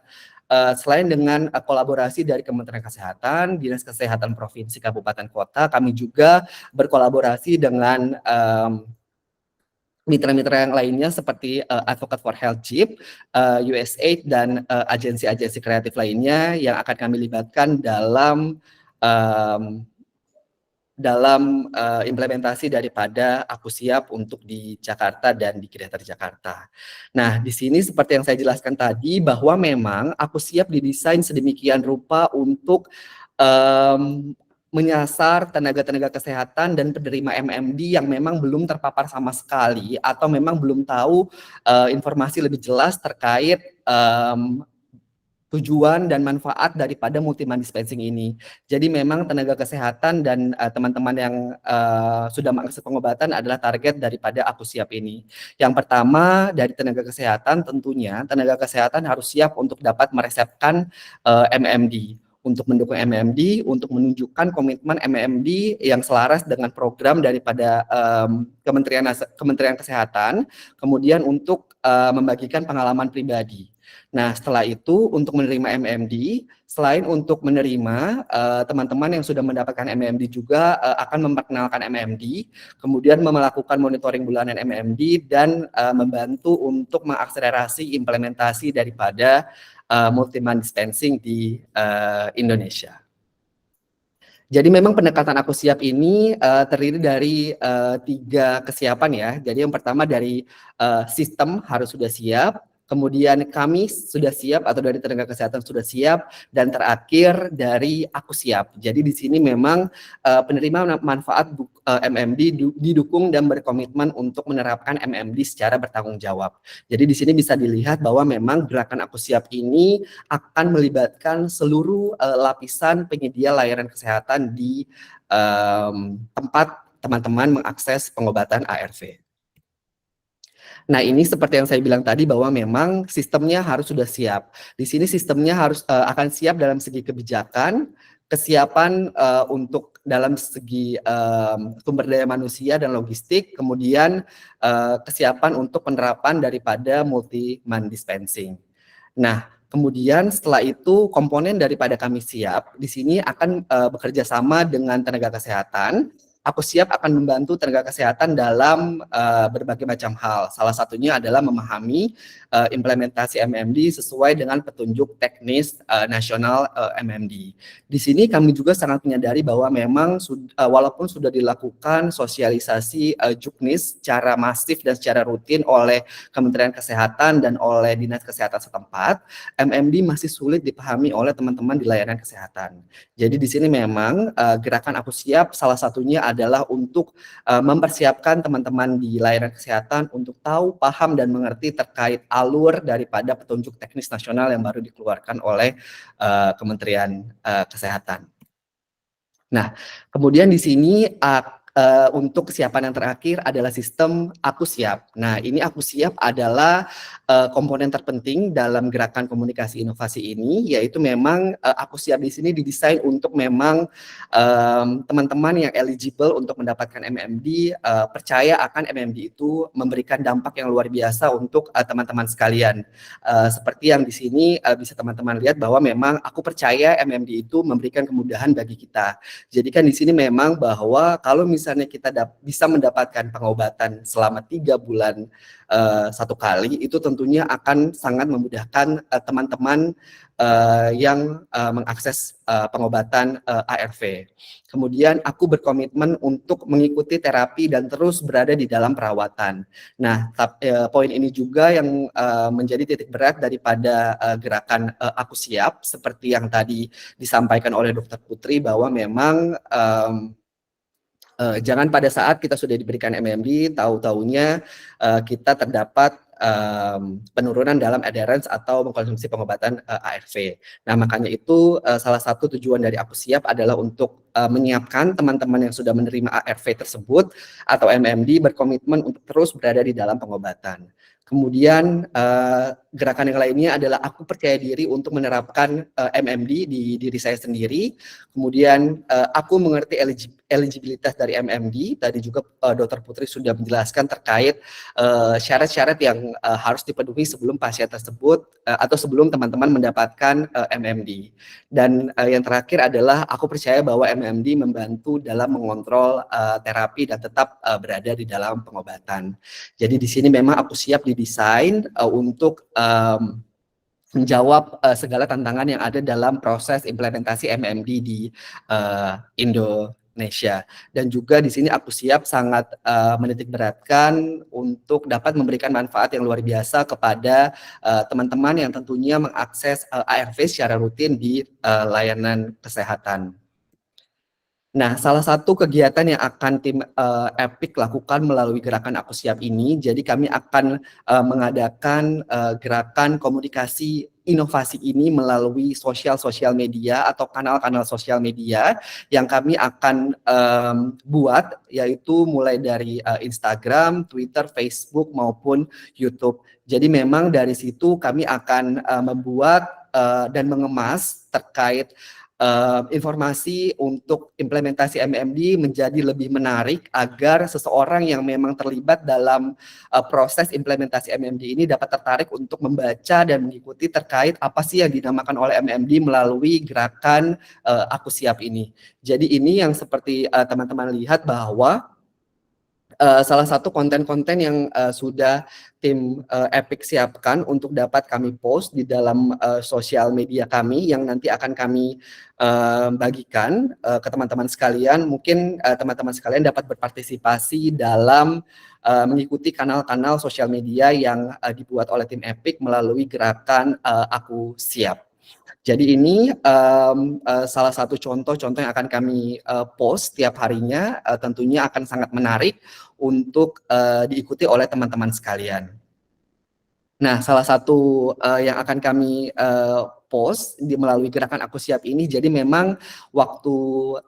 D: selain dengan kolaborasi dari Kementerian Kesehatan, Dinas Kesehatan Provinsi, Kabupaten, Kota, kami juga berkolaborasi dengan mitra-mitra yang lainnya seperti Advocate for Health JIP, USAID, dan agensi-agensi kreatif lainnya yang akan kami libatkan dalam implementasi daripada Aku Siap untuk di Jakarta dan di Greater Jakarta. Nah, di sini seperti yang saya jelaskan tadi bahwa memang Aku Siap didesain sedemikian rupa untuk menyasar tenaga-tenaga kesehatan dan penerima MMD yang memang belum terpapar sama sekali atau memang belum tahu informasi lebih jelas terkait tujuan dan manfaat daripada multi-month dispensing ini. Jadi memang tenaga kesehatan dan teman-teman yang sudah mengakses pengobatan adalah target daripada Aku Siap ini. Yang pertama dari tenaga kesehatan, tentunya tenaga kesehatan harus siap untuk dapat meresepkan MMD. Untuk mendukung MMD, untuk menunjukkan komitmen MMD yang selaras dengan program daripada Kementerian Kesehatan, kemudian untuk membagikan pengalaman pribadi. Nah, setelah itu untuk menerima MMD, selain untuk menerima, teman-teman yang sudah mendapatkan MMD juga akan memperkenalkan MMD, kemudian melakukan monitoring bulanan MMD, dan membantu untuk mengakselerasi implementasi daripada multi-month dispensing di Indonesia. Jadi memang pendekatan Aku Siap ini terdiri dari 3 kesiapan ya. Jadi yang pertama dari sistem harus sudah siap, kemudian kami sudah siap atau dari tenaga kesehatan sudah siap, dan terakhir dari Aku Siap. Jadi di sini memang penerima manfaat MMD didukung dan berkomitmen untuk menerapkan MMD secara bertanggung jawab. Jadi di sini bisa dilihat bahwa memang gerakan Aku Siap ini akan melibatkan seluruh lapisan penyedia layanan kesehatan di tempat teman-teman mengakses pengobatan ARV. Nah, ini seperti yang saya bilang tadi bahwa memang sistemnya harus sudah siap. Di sini sistemnya harus akan siap dalam segi kebijakan, kesiapan untuk dalam segi sumber daya manusia dan logistik, kemudian kesiapan untuk penerapan daripada multi-month dispensing. Nah, kemudian setelah itu komponen daripada kami siap di sini akan bekerja sama dengan tenaga kesehatan. Aku Siap akan membantu tenaga kesehatan dalam berbagai macam hal. Salah satunya adalah memahami implementasi MMD sesuai dengan petunjuk teknis nasional MMD. Di sini kami juga sangat menyadari bahwa memang walaupun sudah dilakukan sosialisasi Juknis secara masif dan secara rutin oleh Kementerian Kesehatan dan oleh Dinas Kesehatan setempat, MMD masih sulit dipahami oleh teman-teman di layanan kesehatan. Jadi di sini memang gerakan Aku Siap salah satunya adalah untuk mempersiapkan teman-teman di layanan kesehatan untuk tahu, paham, dan mengerti terkait alur daripada petunjuk teknis nasional yang baru dikeluarkan oleh Kementerian Kesehatan. Nah, kemudian di sini untuk kesiapan yang terakhir adalah sistem Aku Siap. Nah, ini Aku Siap adalah komponen terpenting dalam gerakan komunikasi inovasi ini, yaitu memang Aku Siap di sini didesain untuk memang teman-teman yang eligible untuk mendapatkan MMD percaya akan MMD itu memberikan dampak yang luar biasa untuk teman-teman sekalian. Seperti yang di sini bisa teman-teman lihat bahwa memang aku percaya MMD itu memberikan kemudahan bagi kita. Jadi kan di sini memang bahwa kalau misalnya kita bisa mendapatkan pengobatan selama 3 bulan 1 kali, itu tentunya akan sangat memudahkan teman-teman yang mengakses pengobatan ARV. Kemudian aku berkomitmen untuk mengikuti terapi dan terus berada di dalam perawatan. Nah, poin ini juga yang menjadi titik berat daripada gerakan Aku Siap, seperti yang tadi disampaikan oleh Dr. Putri bahwa memang jangan pada saat kita sudah diberikan MMD, tahu-taunya kita terdapat penurunan dalam adherence atau mengkonsumsi pengobatan ARV. Nah, makanya itu salah satu tujuan dari Aku Siap adalah untuk menyiapkan teman-teman yang sudah menerima ARV tersebut atau MMD berkomitmen untuk terus berada di dalam pengobatan. Kemudian gerakan yang lainnya adalah aku percaya diri untuk menerapkan MMD di diri saya sendiri. Kemudian aku mengerti eligibilitas dari MMD. Tadi juga Dr. Putri sudah menjelaskan terkait syarat-syarat yang harus dipenuhi sebelum pasien tersebut atau sebelum teman-teman mendapatkan MMD. Dan yang terakhir adalah aku percaya bahwa MMD membantu dalam mengontrol terapi dan tetap berada di dalam pengobatan. Jadi di sini memang aku siap didesain untuk menjawab segala tantangan yang ada dalam proses implementasi MMD di Indonesia. Dan juga di sini aku siap sangat menitik beratkan untuk dapat memberikan manfaat yang luar biasa kepada teman-teman yang tentunya mengakses ARV secara rutin di layanan kesehatan. Nah, salah satu kegiatan yang akan tim EPIK lakukan melalui gerakan Aku Siap ini, jadi kami akan mengadakan gerakan komunikasi inovasi ini melalui sosial media atau kanal-kanal sosial media yang kami akan buat, yaitu mulai dari Instagram, Twitter, Facebook, maupun YouTube. Jadi memang dari situ kami akan membuat dan mengemas terkait informasi untuk implementasi MMD menjadi lebih menarik agar seseorang yang memang terlibat dalam proses implementasi MMD ini dapat tertarik untuk membaca dan mengikuti terkait apa sih yang dinamakan oleh MMD melalui gerakan Aku Siap ini. Jadi ini yang seperti teman-teman lihat bahwa salah satu konten-konten yang sudah tim EPIK siapkan untuk dapat kami post di dalam sosial media kami yang nanti akan kami bagikan ke teman-teman sekalian. Mungkin teman-teman sekalian dapat berpartisipasi dalam mengikuti kanal-kanal sosial media yang dibuat oleh tim EPIK melalui gerakan Aku Siap. Jadi ini salah satu contoh-contoh yang akan kami post setiap harinya, tentunya akan sangat menarik untuk diikuti oleh teman-teman sekalian. Nah, salah satu yang akan kami post melalui gerakan Aku Siap ini, jadi memang waktu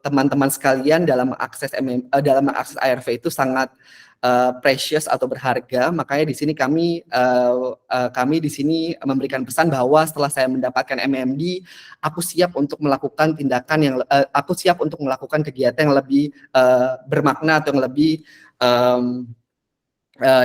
D: teman-teman sekalian dalam mengakses ARV itu sangat precious atau berharga. Makanya di sini kami di sini memberikan pesan bahwa setelah saya mendapatkan MMD, aku siap untuk melakukan tindakan yang aku siap untuk melakukan kegiatan yang lebih bermakna atau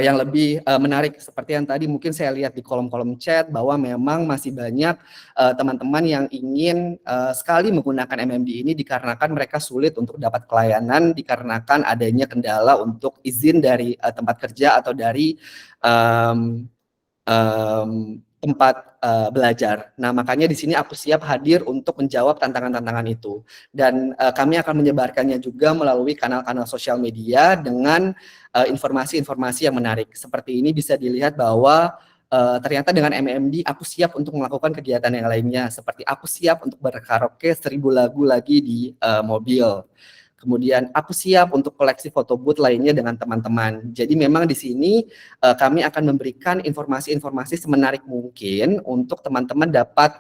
D: yang lebih menarik, seperti yang tadi mungkin saya lihat di kolom-kolom chat bahwa memang masih banyak teman-teman yang ingin sekali menggunakan MMD ini dikarenakan mereka sulit untuk dapat pelayanan dikarenakan adanya kendala untuk izin dari tempat kerja atau dari tempat belajar. Nah, makanya di sini aku siap hadir untuk menjawab tantangan-tantangan itu. Dan kami akan menyebarkannya juga melalui kanal-kanal sosial media dengan informasi-informasi yang menarik. Seperti ini bisa dilihat bahwa ternyata dengan MMD aku siap untuk melakukan kegiatan yang lainnya. Seperti aku siap untuk berkaraoke 1000 lagu lagi di mobil. Kemudian aku siap untuk koleksi foto booth lainnya dengan teman-teman. Jadi memang di sini kami akan memberikan informasi-informasi semenarik mungkin untuk teman-teman dapat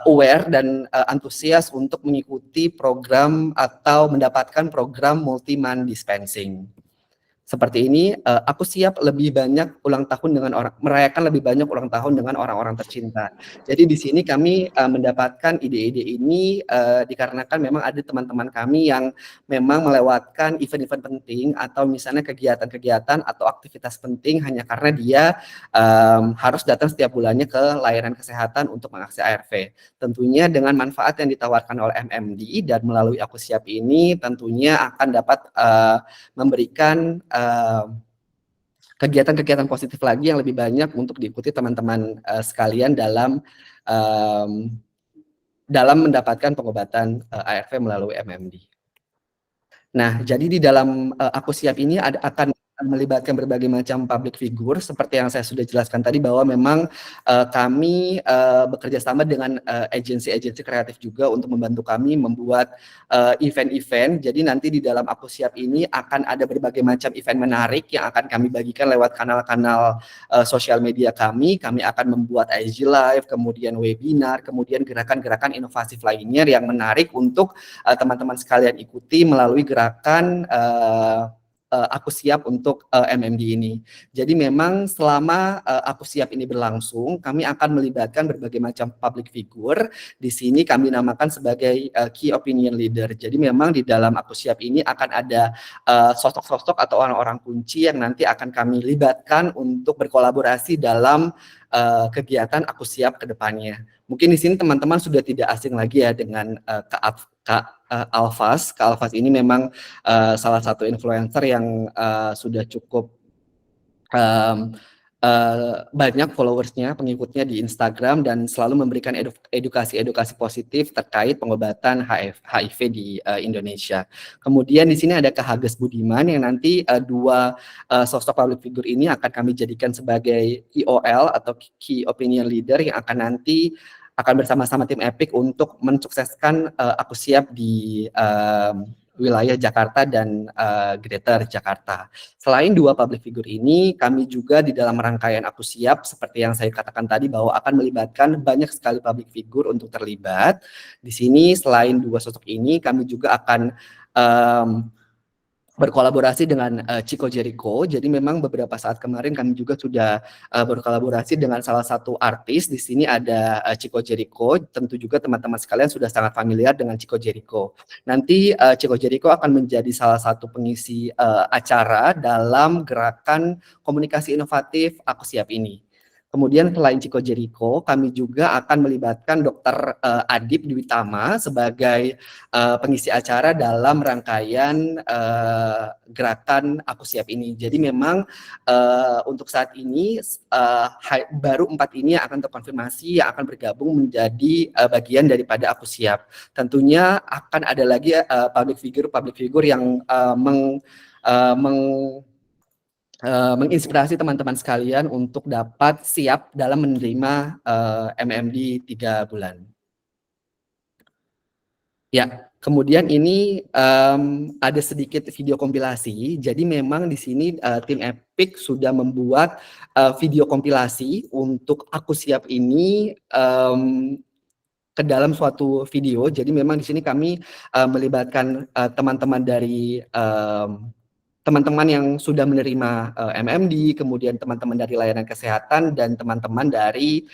D: aware dan antusias untuk mengikuti program atau mendapatkan program multi-month dispensing. Seperti ini, aku siap lebih banyak merayakan lebih banyak ulang tahun dengan orang-orang tercinta. Jadi di sini kami mendapatkan ide-ide ini dikarenakan memang ada teman-teman kami yang memang melewatkan event-event penting atau misalnya kegiatan-kegiatan atau aktivitas penting hanya karena dia harus datang setiap bulannya ke layanan kesehatan untuk mengakses ARV. Tentunya dengan manfaat yang ditawarkan oleh MMD dan melalui Aku Siap ini tentunya akan dapat memberikan kegiatan-kegiatan positif lagi yang lebih banyak untuk diikuti teman-teman sekalian dalam mendapatkan pengobatan ARV melalui MMD. Nah, jadi di dalam Aku Siap ini akan melibatkan berbagai macam public figure seperti yang saya sudah jelaskan tadi bahwa memang kami bekerja sama dengan agensi-agensi kreatif juga untuk membantu kami membuat event-event. Jadi nanti di dalam Aku Siap ini akan ada berbagai macam event menarik yang akan kami bagikan lewat kanal-kanal sosial media kami. Kami akan membuat IG Live, kemudian webinar, kemudian gerakan-gerakan inovatif lainnya yang menarik untuk teman-teman sekalian ikuti melalui gerakan Aku Siap untuk MMD ini. Jadi memang selama Aku Siap ini berlangsung, kami akan melibatkan berbagai macam public figure. Di sini kami namakan sebagai key opinion leader. Jadi memang di dalam Aku Siap ini akan ada sosok-sosok atau orang-orang kunci yang nanti akan kami libatkan untuk berkolaborasi dalam kegiatan Aku Siap ke depannya. Mungkin di sini teman-teman sudah tidak asing lagi ya dengan Kak Alfas. Kak Alfas ini memang salah satu influencer yang sudah cukup banyak followersnya, pengikutnya di Instagram dan selalu memberikan edukasi-edukasi positif terkait pengobatan HIV di Indonesia. Kemudian di sini ada Kak Hages Budiman yang nanti dua sosok public figure ini akan kami jadikan sebagai KOL atau Key Opinion Leader yang akan nanti akan bersama-sama tim Epic untuk mensukseskan Aku Siap di wilayah Jakarta dan Greater Jakarta. Selain dua public figure ini, kami juga di dalam rangkaian Aku Siap, seperti yang saya katakan tadi, bahwa akan melibatkan banyak sekali public figure untuk terlibat. Di sini selain dua sosok ini, kami juga akan berkolaborasi dengan Chico Jericho. Jadi memang beberapa saat kemarin kami juga sudah berkolaborasi dengan salah satu artis. Di sini ada Chico Jericho. Tentu juga teman-teman sekalian sudah sangat familiar dengan Chico Jericho. Nanti Chico Jericho akan menjadi salah satu pengisi acara dalam gerakan komunikasi inovatif Aku Siap ini. Kemudian selain Chico Jericho, kami juga akan melibatkan Dr. Adip Dwi Tama sebagai pengisi acara dalam rangkaian gerakan Aku Siap ini. Jadi memang untuk saat ini baru 4 ini yang akan terkonfirmasi yang akan bergabung menjadi bagian daripada Aku Siap. Tentunya akan ada lagi public figure yang menginspirasi teman-teman sekalian untuk dapat siap dalam menerima MMD 3 bulan. Ya, kemudian ini ada sedikit video kompilasi. Jadi memang di sini tim Epic sudah membuat video kompilasi untuk Aku Siap ini ke dalam suatu video. Jadi memang di sini kami melibatkan teman-teman dari teman-teman yang sudah menerima MMD, kemudian teman-teman dari layanan kesehatan, dan teman-teman dari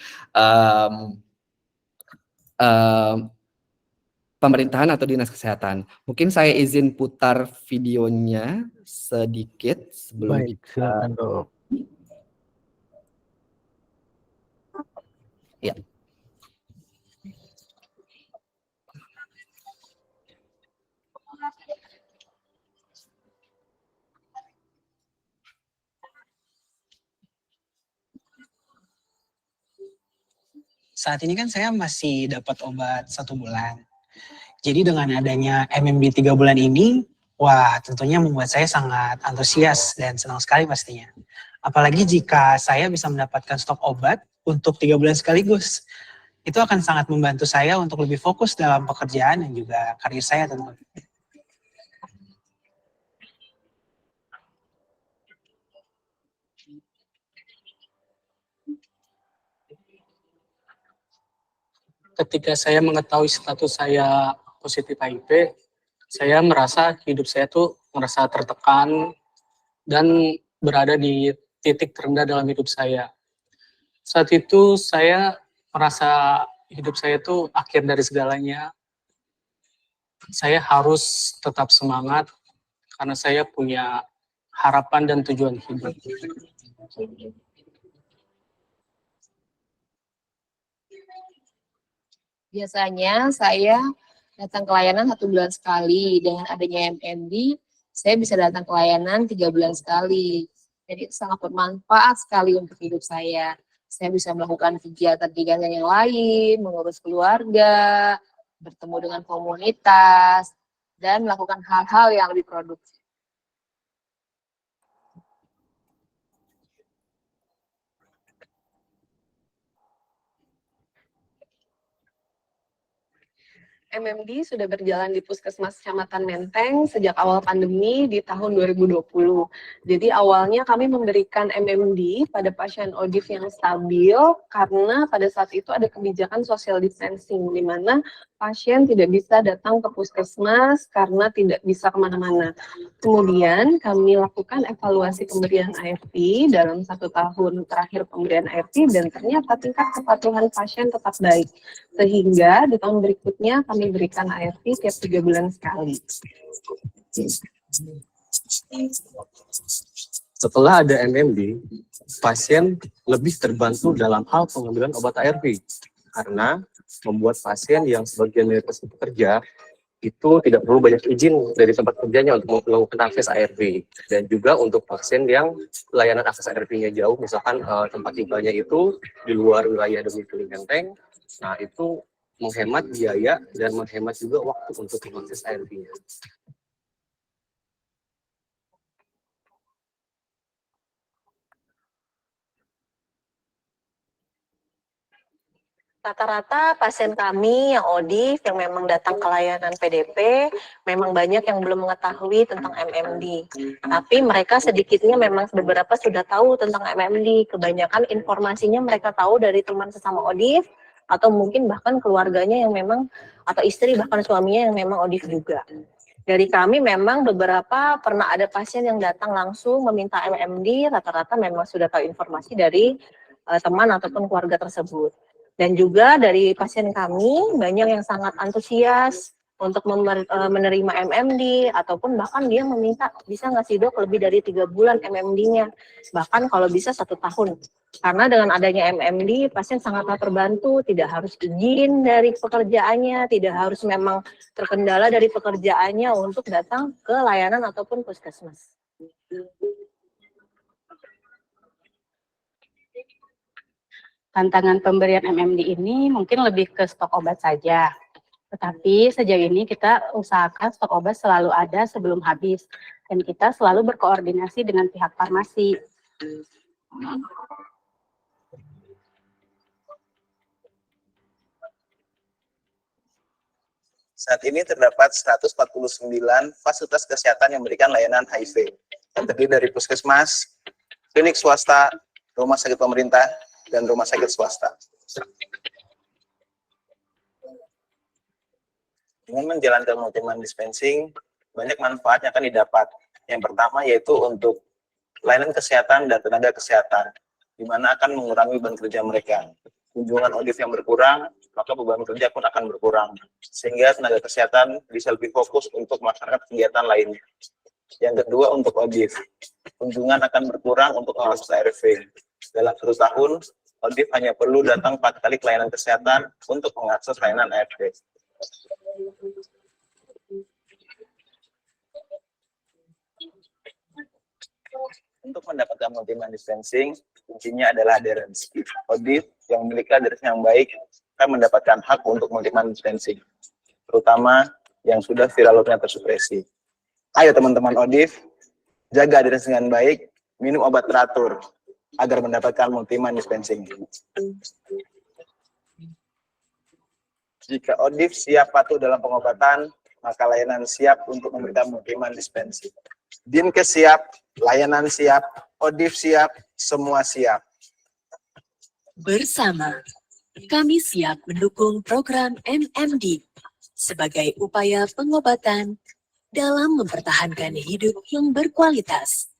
D: pemerintahan atau dinas kesehatan. Mungkin saya izin putar videonya sedikit sebelum
C: Baik, silakan Dok.
D: Ya.
E: Saat ini kan saya masih dapat obat 1 bulan. Jadi dengan adanya MMD 3 bulan ini, wah tentunya membuat saya sangat antusias dan senang sekali pastinya. Apalagi jika saya bisa mendapatkan stok obat untuk 3 bulan sekaligus. Itu akan sangat membantu saya untuk lebih fokus dalam pekerjaan dan juga karir saya tentunya. Ketika saya mengetahui status saya positif HIV, saya merasa hidup saya tuh merasa tertekan dan berada di titik terendah dalam hidup saya. Saat itu saya merasa hidup saya tuh akhir dari segalanya. Saya harus tetap semangat karena saya punya harapan dan tujuan hidup.
F: Biasanya saya datang ke layanan 1 bulan sekali. Dengan adanya MMD, saya bisa datang ke layanan 3 bulan sekali. Jadi sangat bermanfaat sekali untuk hidup saya. Saya bisa melakukan kegiatan-kegiatan yang lain, mengurus keluarga, bertemu dengan komunitas, dan melakukan hal-hal yang lebih produktif.
G: MMD sudah berjalan di Puskesmas Kecamatan Menteng sejak awal pandemi di tahun 2020. Jadi awalnya kami memberikan MMD pada pasien ODIF yang stabil karena pada saat itu ada kebijakan social distancing di mana pasien tidak bisa datang ke puskesmas karena tidak bisa kemana-mana. Kemudian kami lakukan evaluasi pemberian ARV dalam 1 tahun terakhir pemberian ARV dan ternyata tingkat kepatuhan pasien tetap baik. Sehingga di tahun berikutnya kami berikan ARV tiap 3 bulan sekali.
E: Setelah ada MMD, pasien lebih terbantu dalam hal pengambilan obat ARV karena membuat pasien yang sebagian dari pekerja itu tidak perlu banyak izin dari tempat kerjanya untuk melakukan akses ARV, dan juga untuk pasien yang layanan akses ARV-nya jauh, misalkan tempat tinggalnya itu di luar wilayah domisili Menteng. Nah, itu menghemat biaya dan menghemat juga waktu untuk mengakses ARV-nya.
H: Rata-rata pasien kami yang ODIF yang memang datang ke layanan PDP memang banyak yang belum mengetahui tentang MMD. Tapi mereka sedikitnya memang beberapa sudah tahu tentang MMD. Kebanyakan informasinya mereka tahu dari teman sesama ODIF atau mungkin bahkan keluarganya yang memang atau istri bahkan suaminya yang memang ODIF juga. Dari kami memang beberapa pernah ada pasien yang datang langsung meminta MMD, rata-rata memang sudah tahu informasi dari teman ataupun keluarga tersebut. Dan juga dari pasien kami banyak yang sangat antusias untuk menerima MMD ataupun bahkan dia meminta bisa nggak sih dok lebih dari 3 bulan MMD-nya, bahkan kalau bisa 1 tahun. Karena dengan adanya MMD pasien sangatlah terbantu, tidak harus izin dari pekerjaannya, tidak harus memang terkendala dari pekerjaannya untuk datang ke layanan ataupun puskesmas.
I: Tantangan pemberian MMD ini mungkin lebih ke stok obat saja. Tetapi sejauh ini kita usahakan stok obat selalu ada sebelum habis. Dan kita selalu berkoordinasi dengan pihak farmasi.
J: Saat ini terdapat 149 fasilitas kesehatan yang memberikan layanan HIV. Yang terdiri dari puskesmas, klinik swasta, rumah sakit pemerintah, dan rumah sakit swasta. Dengan menjalankan multi-man dispensing, banyak manfaat yang akan didapat. Yang pertama yaitu untuk layanan kesehatan dan tenaga kesehatan, di mana akan mengurangi beban kerja mereka. Kunjungan ODIF yang berkurang, maka beban kerja pun akan berkurang, sehingga tenaga kesehatan bisa lebih fokus untuk melaksanakan kegiatan lainnya. Yang kedua untuk ODIF, kunjungan akan berkurang untuk mengakses ARV. Dalam 1 tahun, ODIF hanya perlu datang 4 kali ke layanan kesehatan untuk mengakses layanan ARV. Untuk mendapatkan multi-man dispensing, kuncinya adalah adherence. ODIF yang memiliki adherence yang baik akan mendapatkan hak untuk multi-man dispensing, terutama yang sudah viral loadnya tersupresi. Ayo teman-teman ODIF, jaga adherence dengan baik, minum obat teratur, agar mendapatkan multi-man dispensing. Jika ODIF siap patuh dalam pengobatan, maka layanan siap untuk memberikan multi-man dispensing. Dinkes siap, layanan siap, ODIF siap, semua siap.
K: Bersama, kami siap mendukung program MMD sebagai upaya pengobatan dalam mempertahankan hidup yang berkualitas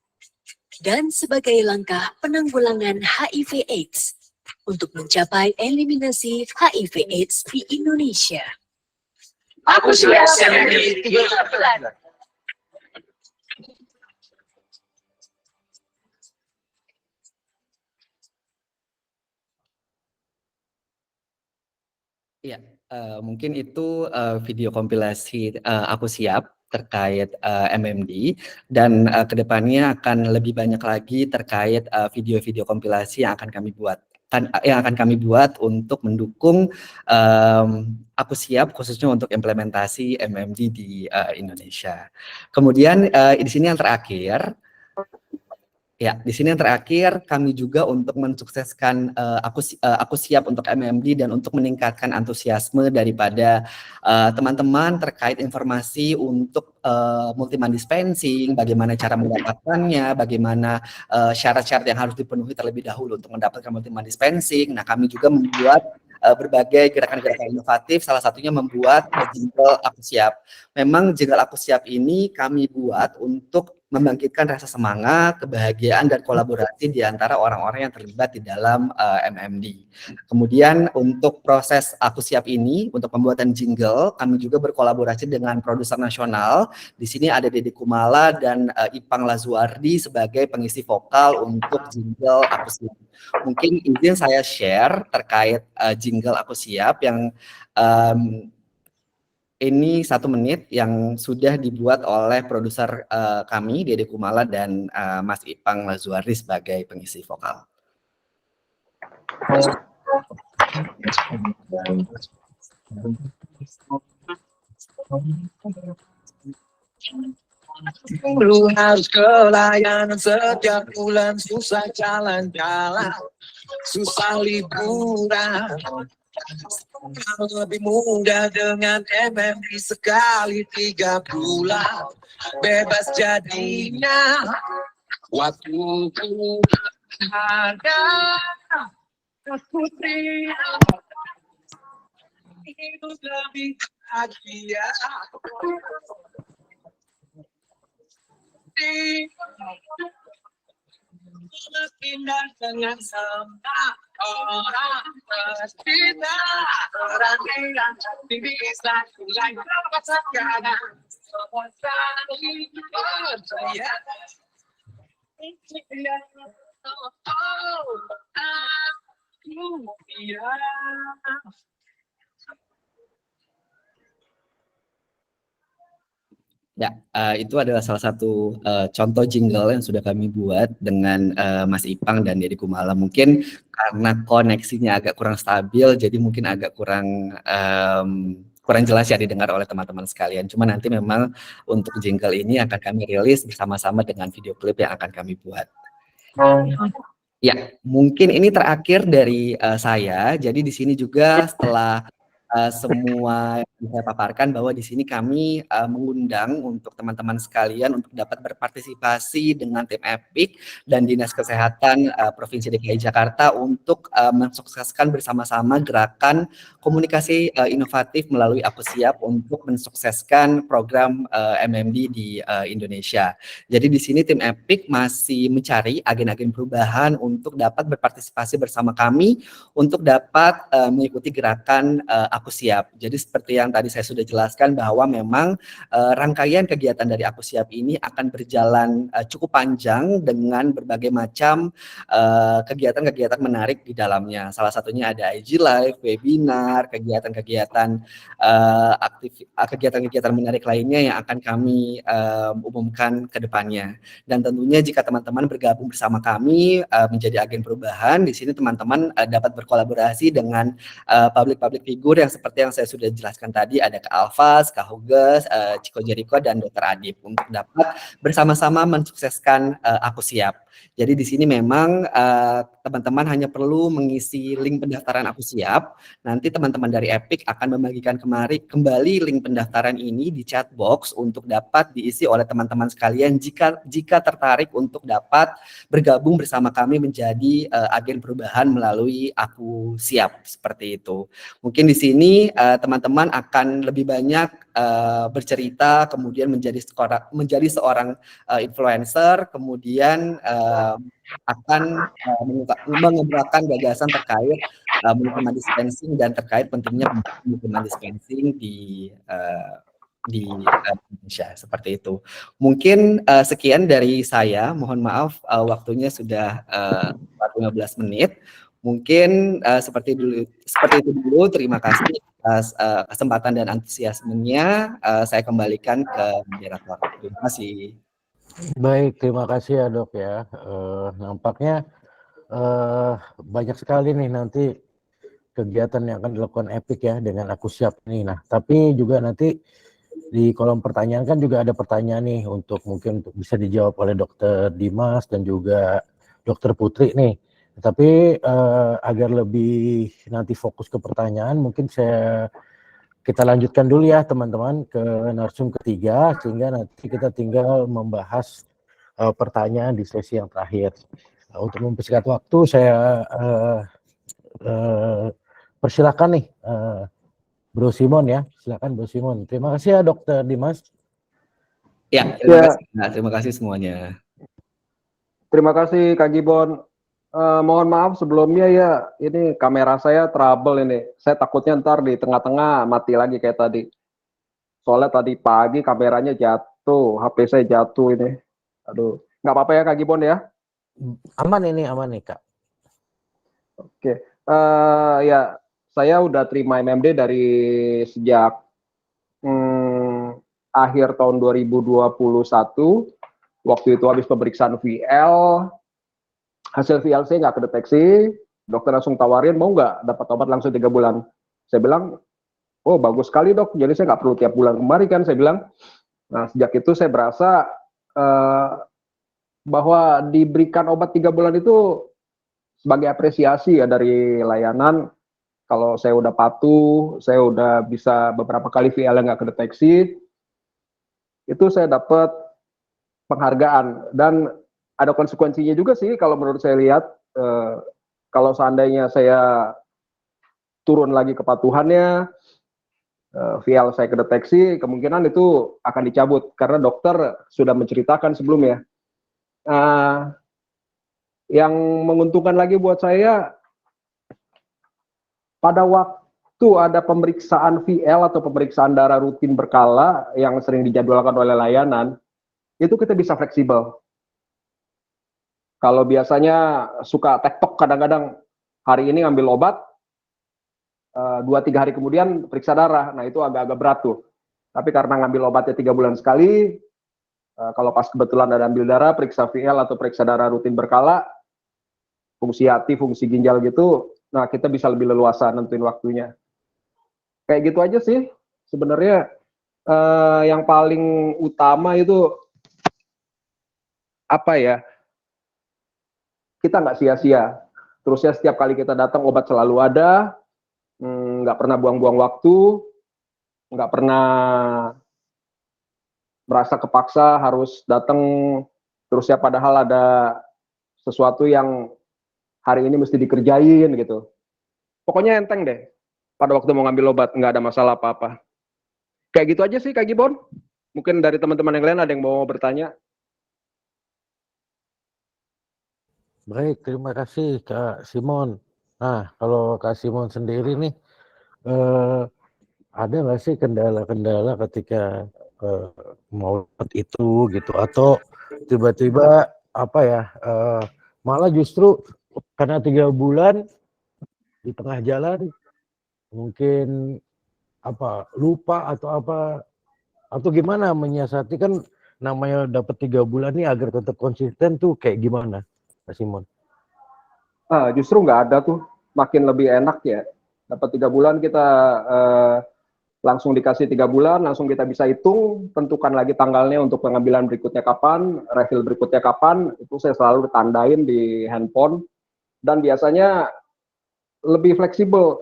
K: dan sebagai langkah penanggulangan HIV/AIDS untuk mencapai eliminasi HIV/AIDS di Indonesia.
B: Aku siap MMD 3 bulan.
D: Ya, mungkin itu video kompilasi Aku Siap terkait MMD, dan kedepannya akan lebih banyak lagi terkait video-video kompilasi yang akan kami buat untuk mendukung Aku Siap khususnya untuk implementasi MMD di Indonesia. Kemudian di sini yang terakhir, Ya, di sini yang terakhir kami juga untuk mensukseskan aku siap untuk MMD dan untuk meningkatkan antusiasme daripada teman-teman terkait informasi untuk multiman dispensing, bagaimana cara mendapatkannya, bagaimana syarat-syarat yang harus dipenuhi terlebih dahulu untuk mendapatkan multiman dispensing. Nah, kami juga membuat berbagai gerakan-gerakan inovatif, salah satunya membuat jingle Aku Siap. Memang jingle Aku Siap ini kami buat untuk membangkitkan rasa semangat, kebahagiaan, dan kolaborasi di antara orang-orang yang terlibat di dalam MMD. Kemudian untuk proses Aku Siap ini, untuk pembuatan jingle, kami juga berkolaborasi dengan produser nasional. Di sini ada Deddy Kumala dan Ipang Lazuardi sebagai pengisi vokal untuk jingle Aku Siap. Mungkin izin saya share terkait jingle Aku Siap yang ini 1 menit yang sudah dibuat oleh produser kami, Deddy Kumala dan Mas Ipang Lazuardi sebagai pengisi vokal.
B: Lu harus ke layanan setiap bulan, susah jalan-jalan, susah liburan. Lebih mudah dengan MMD sekali 3 bulan, bebas jadinya. Waktuku ada, putri hidup lebih bahagia. Berpindah dengan sama orang berbeda, orang yang bisa mulai merasakan semua saling percaya.
D: Ya, itu adalah salah satu contoh jingle yang sudah kami buat dengan Mas Ipang dan Deddy Kumala. Mungkin karena koneksinya agak kurang stabil, jadi mungkin agak kurang jelas ya didengar oleh teman-teman sekalian. Cuma nanti memang untuk jingle ini akan kami rilis bersama-sama dengan video klip yang akan kami buat. Ya, mungkin ini terakhir dari saya. Jadi di sini juga setelah semua yang saya paparkan bahwa di sini kami mengundang untuk teman-teman sekalian untuk dapat berpartisipasi dengan tim EPIK dan Dinas Kesehatan Provinsi DKI Jakarta untuk mensukseskan bersama-sama gerakan komunikasi inovatif melalui Aku Siap untuk mensukseskan program MMD di Indonesia. Jadi di sini tim EPIK masih mencari agen-agen perubahan untuk dapat berpartisipasi bersama kami untuk dapat mengikuti gerakan Aku Siap. Jadi seperti yang tadi saya sudah jelaskan bahwa memang rangkaian kegiatan dari Aku Siap ini akan berjalan cukup panjang dengan berbagai macam kegiatan-kegiatan menarik di dalamnya. Salah satunya ada IG Live, webinar, kegiatan-kegiatan kegiatan-kegiatan menarik lainnya yang akan kami umumkan ke depannya. Dan tentunya jika teman-teman bergabung bersama kami menjadi agen perubahan, di sini teman-teman dapat berkolaborasi dengan public figure yang seperti yang saya sudah jelaskan tadi, ada Kak Alfas, Kak Huges, Ciko Jericho, dan Dr. Adib untuk dapat bersama-sama mensukseskan Aku Siap. Jadi di sini memang teman-teman hanya perlu mengisi link pendaftaran Aku Siap. Nanti teman-teman dari EPIK akan membagikan kembali link pendaftaran ini di chat box untuk dapat diisi oleh teman-teman sekalian jika tertarik untuk dapat bergabung bersama kami menjadi agen perubahan melalui Aku Siap, seperti itu. Mungkin di sini teman-teman akan lebih banyak bercerita, kemudian menjadi seorang influencer, kemudian akan mengemukakan gagasan terkait multiman dispensing dan terkait pentingnya multiman dispensing di Indonesia, seperti itu. Mungkin sekian dari saya, mohon maaf waktunya sudah 15 menit. Mungkin seperti itu dulu. Terima kasih atas kesempatan dan antusiasmenya. Saya kembalikan ke moderator. Terima kasih.
C: Baik, terima kasih ya Dok ya. Nampaknya banyak sekali nih nanti kegiatan yang akan dilakukan EPIK ya dengan Aku Siap nih. Nah, tapi juga nanti di kolom pertanyaan kan juga ada pertanyaan nih untuk mungkin bisa dijawab oleh Dokter Dimas dan juga Dokter Putri nih. Tapi agar lebih nanti fokus ke pertanyaan, mungkin kita lanjutkan dulu ya teman-teman ke narsum ketiga, sehingga nanti kita tinggal membahas pertanyaan di sesi yang terakhir. Untuk mempersingkat waktu, saya persilakan nih Bro Simon ya, silakan Bro Simon. Terima kasih ya Dokter Dimas.
D: Ya, terima kasih. Nah, terima kasih semuanya.
L: Terima kasih Kak Gibon. Mohon maaf sebelumnya ya, ini kamera saya trouble ini. Saya takutnya ntar di tengah-tengah mati lagi kayak tadi. Soalnya tadi pagi kameranya jatuh, HP saya jatuh ini. Aduh, nggak apa-apa ya Kak Gibon ya?
C: Aman nih Kak.
L: Oke, ya saya udah terima MMD dari sejak akhir tahun 2021. Waktu itu habis pemeriksaan VL, hasil VL saya nggak kedeteksi, dokter langsung tawarin mau nggak dapat obat langsung 3 bulan. Saya bilang, oh bagus sekali dok, jadi saya nggak perlu tiap bulan kemarin kan, saya bilang. Nah sejak itu saya berasa bahwa diberikan obat 3 bulan itu sebagai apresiasi ya dari layanan. Kalau saya udah patuh, saya udah bisa beberapa kali VL yang nggak kedeteksi, itu saya dapat penghargaan. Dan ada konsekuensinya juga sih kalau menurut saya lihat, kalau seandainya saya turun lagi kepatuhannya, VL saya kedeteksi, kemungkinan itu akan dicabut karena dokter sudah menceritakan sebelumnya. Yang menguntungkan lagi buat saya, pada waktu ada pemeriksaan VL atau pemeriksaan darah rutin berkala yang sering dijadwalkan oleh layanan, itu kita bisa fleksibel. Kalau biasanya suka tektok kadang-kadang, hari ini ngambil obat, 2-3 hari kemudian periksa darah, nah itu agak-agak berat tuh. Tapi karena ngambil obatnya 3 bulan sekali, kalau pas kebetulan ada ambil darah, periksa VL atau periksa darah rutin berkala, fungsi hati, fungsi ginjal gitu, nah kita bisa lebih leluasa nentuin waktunya. Kayak gitu aja sih sebenarnya. Yang paling utama itu apa ya, kita nggak sia-sia. Terusnya setiap kali kita datang obat selalu ada, nggak pernah buang-buang waktu, nggak pernah merasa kepaksa harus datang terusnya padahal ada sesuatu yang hari ini mesti dikerjain gitu. Pokoknya enteng deh. Pada waktu mau ngambil obat nggak ada masalah apa-apa. Kayak gitu aja sih Kak Gibon. Mungkin dari teman-teman yang lain ada yang mau bertanya.
C: Baik, terima kasih Kak Simon. Nah, kalau Kak Simon sendiri nih, ada nggak sih kendala-kendala ketika mau itu gitu, atau tiba-tiba apa ya, malah justru karena 3 bulan di tengah jalan mungkin apa lupa atau gimana menyiasati, kan namanya dapat 3 bulan nih agar tetap konsisten tuh kayak gimana Kak Simon?
L: Justru nggak ada tuh, makin lebih enak ya. Dapat 3 bulan kita langsung dikasih 3 bulan, langsung kita bisa hitung, tentukan lagi tanggalnya untuk pengambilan berikutnya kapan, refill berikutnya kapan, itu saya selalu tandain di handphone. Dan biasanya lebih fleksibel.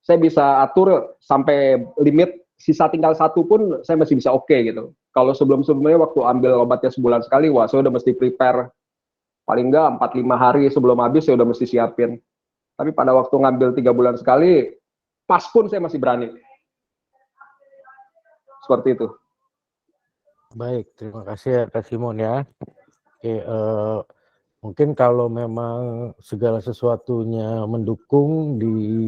L: Saya bisa atur sampai limit sisa tinggal 1 pun saya masih bisa oke gitu. Kalau sebelum-sebelumnya waktu ambil obatnya sebulan sekali, wah saya udah mesti prepare paling enggak 4-5 hari sebelum habis saya udah mesti siapin. Tapi pada waktu ngambil 3 bulan sekali, pas pun saya masih berani. Seperti itu. Baik, terima kasih ya Kak Simon ya. Oke, mungkin kalau memang segala sesuatunya mendukung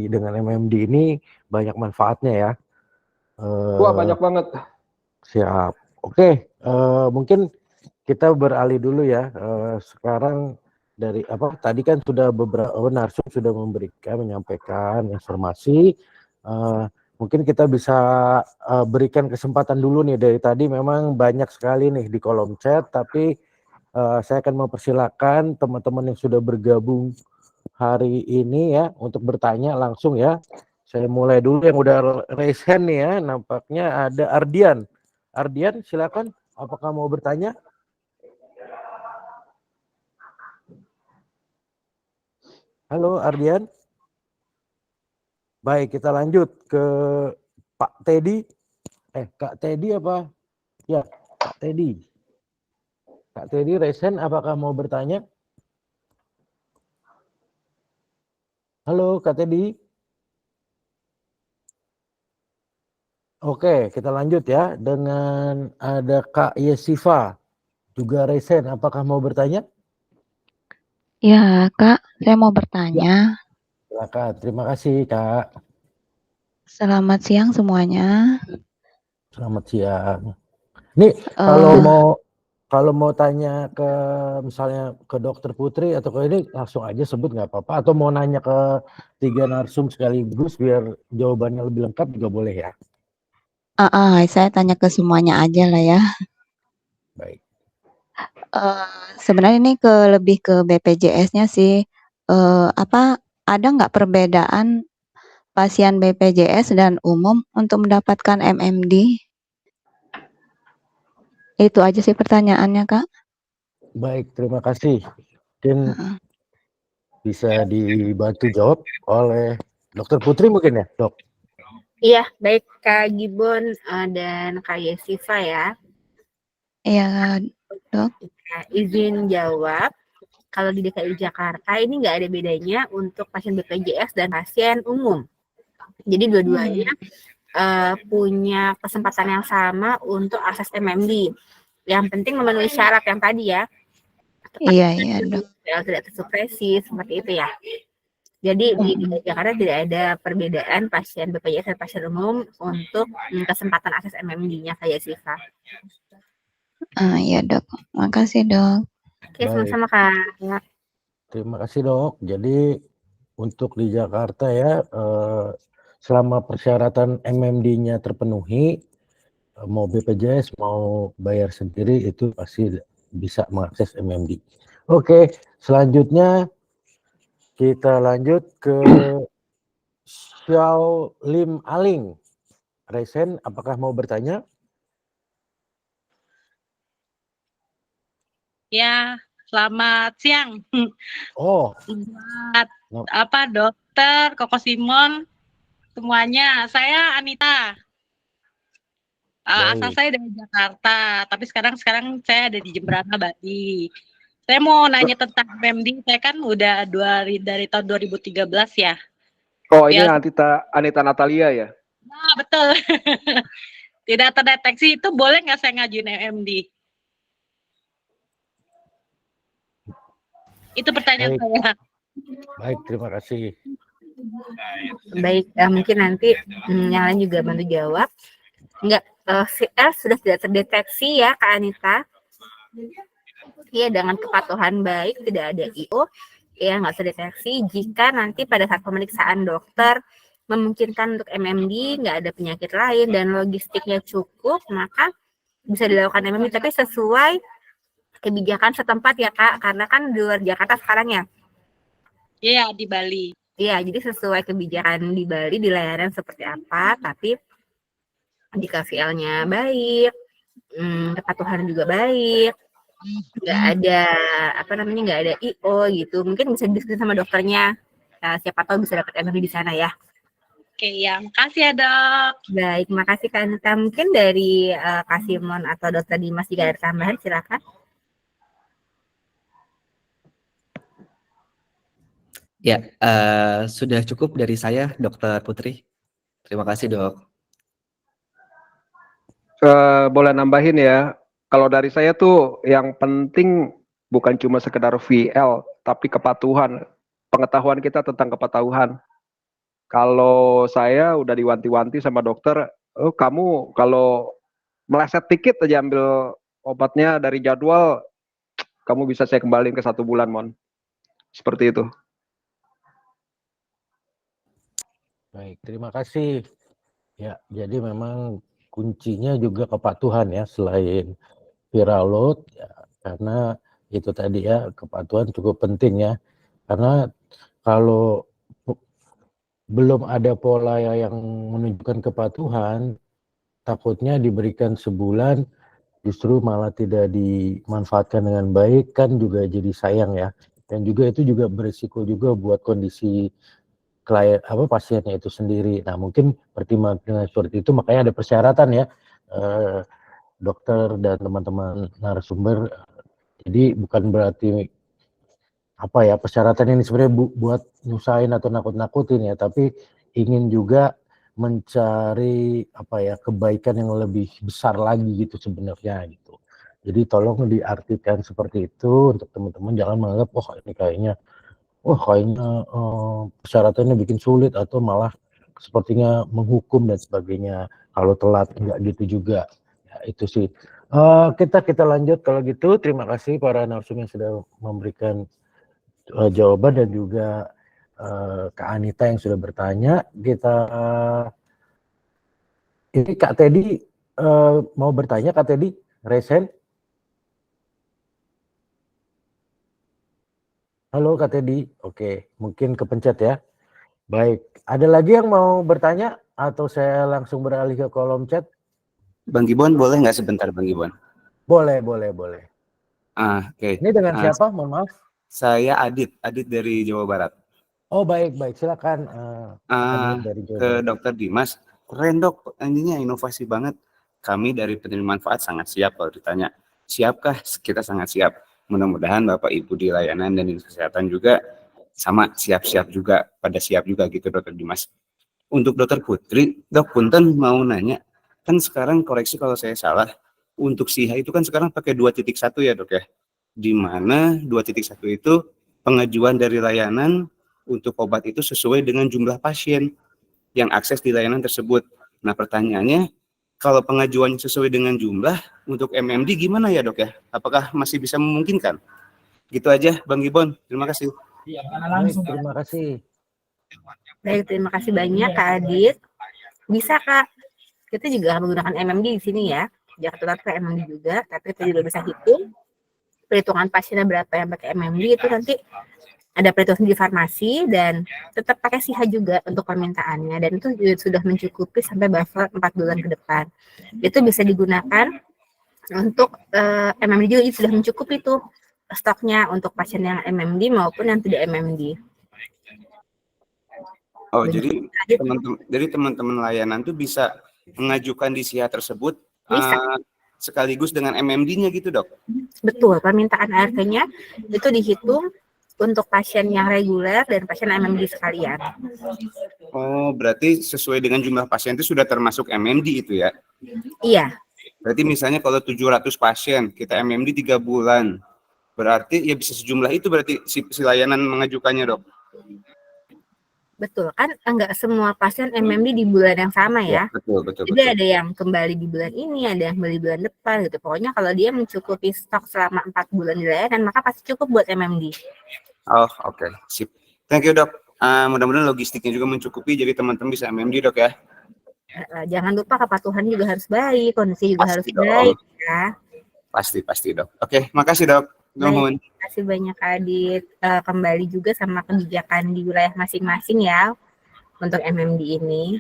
L: dengan MMD ini banyak manfaatnya ya. Wah banyak banget. Siap. Oke, mungkin kita beralih dulu ya. Sekarang dari tadi kan sudah beberapa narsum sudah menyampaikan informasi. Mungkin kita bisa berikan kesempatan dulu nih, dari tadi memang banyak sekali nih di kolom chat, tapi saya akan mempersilakan teman-teman yang sudah bergabung hari ini ya untuk bertanya langsung ya. Saya mulai dulu yang udah raise hand nih ya, nampaknya ada Ardian. Ardian, silakan. Apakah mau bertanya? Halo, Ardian. Baik, kita lanjut ke Pak Teddy. Kak Teddy apa? Ya, Kak Teddy. Kak Teddy Resen, apakah mau bertanya? Halo, Kak Teddy. Oke, kita lanjut ya dengan ada Kak Yesiva, juga Resen. Apakah mau bertanya?
M: Ya, Kak, saya mau
L: Ya,
M: bertanya.
L: silakan. Terima kasih, Kak.
M: Selamat siang semuanya.
L: Selamat siang. Nih, kalau mau tanya ke misalnya ke Dokter Putri atau ke ini langsung aja sebut nggak apa-apa. Atau mau nanya ke 3 narsum sekaligus biar jawabannya lebih lengkap juga boleh ya.
M: Saya tanya ke semuanya aja lah ya.
L: Baik.
M: Sebenarnya ini lebih ke BPJS-nya sih. Ada nggak perbedaan pasien BPJS dan umum untuk mendapatkan MMD? Itu aja sih pertanyaannya, Kak.
L: Baik, terima kasih. Mungkin bisa dibantu jawab oleh Dokter Putri mungkin ya, Dok?
A: Iya, baik Kak Gibon dan Kak Yesiva ya.
M: Iya, Dok.
A: Izin jawab, kalau di DKI Jakarta ini nggak ada bedanya untuk pasien BPJS dan pasien umum. Jadi dua-duanya punya kesempatan yang sama untuk akses MMD. Yang penting memenuhi syarat yang tadi ya.
M: Iya, Dok.
A: Tidak tersupresi, seperti itu ya. Jadi di Jakarta tidak ada perbedaan pasien BPJS dan pasien umum untuk kesempatan akses MMD-nya kayak Siva.
M: Iya, Dok. Makasih, Dok.
A: Oke, sama-sama Kak.
L: Terima kasih, Dok. Jadi untuk di Jakarta ya, selama persyaratan MMD-nya terpenuhi, mau BPJS mau bayar sendiri itu pasti bisa mengakses MMD. Oke, selanjutnya kita lanjut ke Xiao Lim Aling. Resen, apakah mau bertanya?
N: Ya, selamat siang.
L: Oh.
N: Buat dokter, Koko Simon, semuanya. Saya Anita. Asal saya dari Jakarta, tapi sekarang saya ada di Jemberana, Bali. Saya mau nanya tentang MMD. Saya kan udah dari tahun 2013 ya.
O: Oh, ini Anita Natalia ya?
N: Nah, betul. Tidak terdeteksi, itu boleh nggak saya ngajuin MMD? Itu pertanyaan saya.
L: Baik, terima kasih.
A: Baik, mungkin nanti yang lain juga bantu jawab. Enggak, CL sudah tidak terdeteksi ya Kak Anita. Iya, dengan kepatuhan baik, tidak ada IO, ya nggak terdeteksi. Jika nanti pada saat pemeriksaan dokter memungkinkan untuk MMD, nggak ada penyakit lain dan logistiknya cukup, maka bisa dilakukan MMD, tapi sesuai kebijakan setempat ya Kak, karena kan di luar Jakarta sekarang ya.
N: Iya, di Bali.
A: Iya, jadi sesuai kebijakan di Bali, di layanan seperti apa, tapi jika VL-nya baik, kepatuhan juga baik, nggak ada nggak ada IO gitu, mungkin bisa diskusi sama dokternya, siapa tahu bisa dapat MMD di sana ya.
N: Oke, ya, makasih ya Dok.
A: Baik, makasih Kak Anita. Mungkin dari Kak Simon atau Dokter Dimas jika ada tambahan, silakan.
D: Ya, sudah cukup dari saya, Dokter Putri. Terima kasih, Dok.
O: Boleh nambahin ya, kalau dari saya tuh yang penting bukan cuma sekedar VL, tapi kepatuhan, pengetahuan kita tentang kepatuhan. Kalau saya udah diwanti-wanti sama dokter, kamu kalau meleset dikit aja ambil obatnya dari jadwal, kamu bisa saya kembaliin ke 1 bulan, Mon. Seperti itu.
L: Baik, terima kasih. Ya, jadi memang kuncinya juga kepatuhan ya, selain viral load, ya, karena itu tadi ya, kepatuhan cukup penting ya. Karena kalau belum ada pola yang menunjukkan kepatuhan,
C: takutnya diberikan sebulan justru malah tidak dimanfaatkan dengan baik, kan juga jadi sayang ya. Dan juga itu juga berisiko juga buat kondisi klien pasiennya itu sendiri. Nah, mungkin pertimbangan dengan seperti itu makanya ada persyaratan ya, dokter dan teman-teman narasumber. Jadi bukan berarti persyaratan ini sebenarnya buat nyusahin atau nakut-nakutin ya, tapi ingin juga mencari kebaikan yang lebih besar lagi gitu sebenarnya gitu. Jadi tolong diartikan seperti itu untuk teman-teman, jangan menganggap ini kayaknya persyaratannya bikin sulit atau malah sepertinya menghukum dan sebagainya kalau telat, enggak gitu juga. Ya, itu sih. Kita lanjut kalau gitu. Terima kasih para narasumber yang sudah memberikan jawaban dan juga Kak Anita yang sudah bertanya. Ini Kak Teddy mau bertanya. Kak Teddy, raise hand. Halo Kak Teddy. Oke, mungkin kepencet ya. Baik, ada lagi yang mau bertanya atau saya langsung beralih ke kolom chat?
P: Bang Gibon, boleh nggak sebentar Bang Gibon?
C: Boleh.
P: Oke.
C: Ini dengan siapa? Mohon maaf.
P: Saya Adit dari Jawa Barat.
C: Oh baik, silakan. Dari Jawa
P: Ke
C: Barat.
P: Dokter Dimas, keren dok, intinya inovasi banget. Kami dari penerima manfaat sangat siap kalau ditanya. Siapkah? Kita sangat siap. Mudah-mudahan Bapak Ibu di layanan dan di kesehatan juga sama siap-siap juga, pada siap juga gitu Dokter Dimas. Untuk Dokter Putri, Dok Punten mau nanya, kan sekarang koreksi kalau saya salah, untuk SIHA itu kan sekarang pakai 2.1 ya dok ya, di mana 2.1 itu pengajuan dari layanan untuk obat itu sesuai dengan jumlah pasien yang akses di layanan tersebut. Nah pertanyaannya, kalau pengajuannya sesuai dengan jumlah, untuk MMD gimana ya dok ya? Apakah masih bisa memungkinkan? Gitu aja Bang Gibon, terima kasih.
C: Terima kasih.
A: Baik, terima kasih banyak Kak Adit. Bisa Kak, kita juga menggunakan MMD di sini ya. Jangan tetap ke MMD juga, tapi kita juga bisa hitung perhitungan pasiennya berapa yang pakai MMD itu nanti ada perhitungan di farmasi dan tetap pakai SIHA juga untuk permintaannya, dan itu sudah mencukupi sampai buffer 4 bulan ke depan. Itu bisa digunakan untuk MMD juga sudah mencukupi tuh stoknya untuk pasien yang MMD maupun yang tidak MMD.
P: Oh, jadi teman-teman layanan tuh bisa mengajukan di SIHA tersebut sekaligus dengan MMD-nya gitu, Dok?
A: Betul, permintaan ART-nya itu dihitung untuk pasien yang reguler dan pasien MMD sekalian.
P: Oh, berarti sesuai dengan jumlah pasien itu sudah termasuk MMD itu ya?
A: Iya.
P: Berarti misalnya kalau 700 pasien, kita MMD 3 bulan. Berarti ya bisa sejumlah itu berarti si layanan mengajukannya, Dok?
A: Betul, kan enggak semua pasien MMD di bulan yang sama ya.
P: Betul.
A: Jadi ada yang kembali di bulan ini, ada yang kembali bulan depan gitu. Pokoknya kalau dia mencukupi stok selama 4 bulan di layanan, maka pasti cukup buat MMD.
P: Oh, oke. Sip. Thank you, Dok. Mudah-mudahan logistiknya juga mencukupi, jadi teman-teman bisa MMD, Dok ya.
A: Jangan lupa kepatuhan juga harus baik, kondisi juga harus baik ya.
P: Pasti, Dok. Oke, makasih, Dok.
A: Baik, terima kasih banyak Adit. Kembali juga sama kebijakan di wilayah masing-masing ya untuk MMD ini.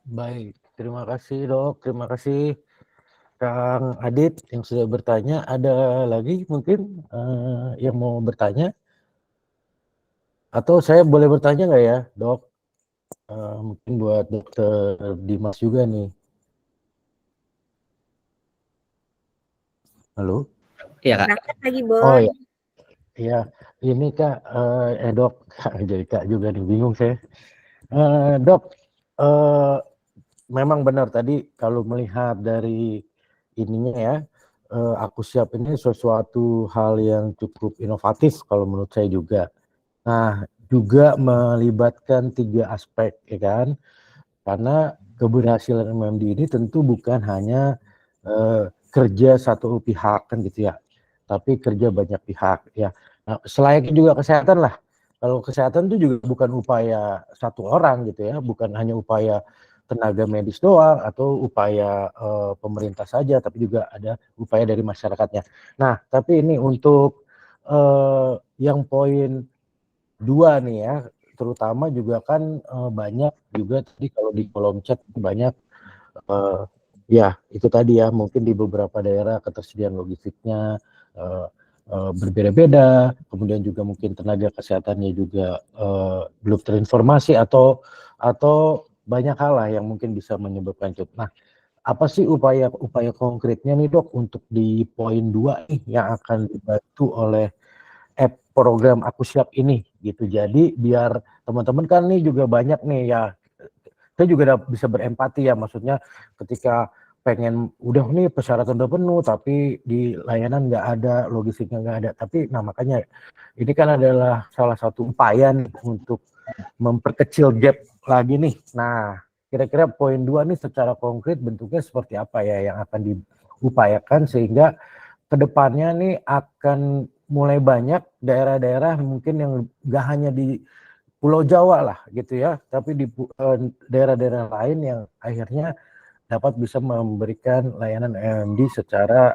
C: Baik, terima kasih Dok, terima kasih Kang Adit yang sudah bertanya. Ada lagi mungkin yang mau bertanya? Atau saya boleh bertanya nggak ya Dok? Mungkin buat Dokter Dimas juga nih. Halo?
P: Iya Kak.
A: Lagi, Bon.
C: Oh ya, iya. Ini Kak, Dok, jadi Kak juga nih, bingung saya. Dok, memang benar tadi kalau melihat dari ininya ya, Aku Siap ini sesuatu hal yang cukup inovatif kalau menurut saya juga. Nah, juga melibatkan 3 aspek ya kan. Karena keberhasilan MMD ini tentu bukan hanya kerja satu pihak kan gitu ya, tapi kerja banyak pihak ya. Nah, selayaknya juga kesehatan lah. Kalau kesehatan itu juga bukan upaya satu orang gitu ya, bukan hanya upaya tenaga medis doang atau upaya pemerintah saja, tapi juga ada upaya dari masyarakatnya. Nah, tapi ini untuk yang poin 2 nih ya, terutama juga kan banyak juga tadi kalau di kolom chat banyak Ya itu tadi ya, mungkin di beberapa daerah ketersediaan logistiknya berbeda-beda, kemudian juga mungkin tenaga kesehatannya juga belum terinformasi atau banyak hal lah yang mungkin bisa menyebabkan itu. Nah, apa sih upaya konkretnya nih Dok untuk di poin 2 nih yang akan dibantu oleh program Aku Siap ini gitu. Jadi biar teman-teman kan nih juga banyak nih ya, saya juga bisa berempati ya, maksudnya ketika pengen udah nih persyaratan udah penuh tapi di layanan nggak ada, logistiknya nggak ada. Tapi nah makanya ini kan adalah salah satu upaya nih untuk memperkecil gap lagi nih. Nah kira-kira poin 2 nih secara konkret bentuknya seperti apa ya yang akan diupayakan sehingga kedepannya nih akan mulai banyak daerah-daerah mungkin yang nggak hanya di Pulau Jawa lah gitu ya, tapi di daerah-daerah lain yang akhirnya dapat bisa memberikan layanan MMD secara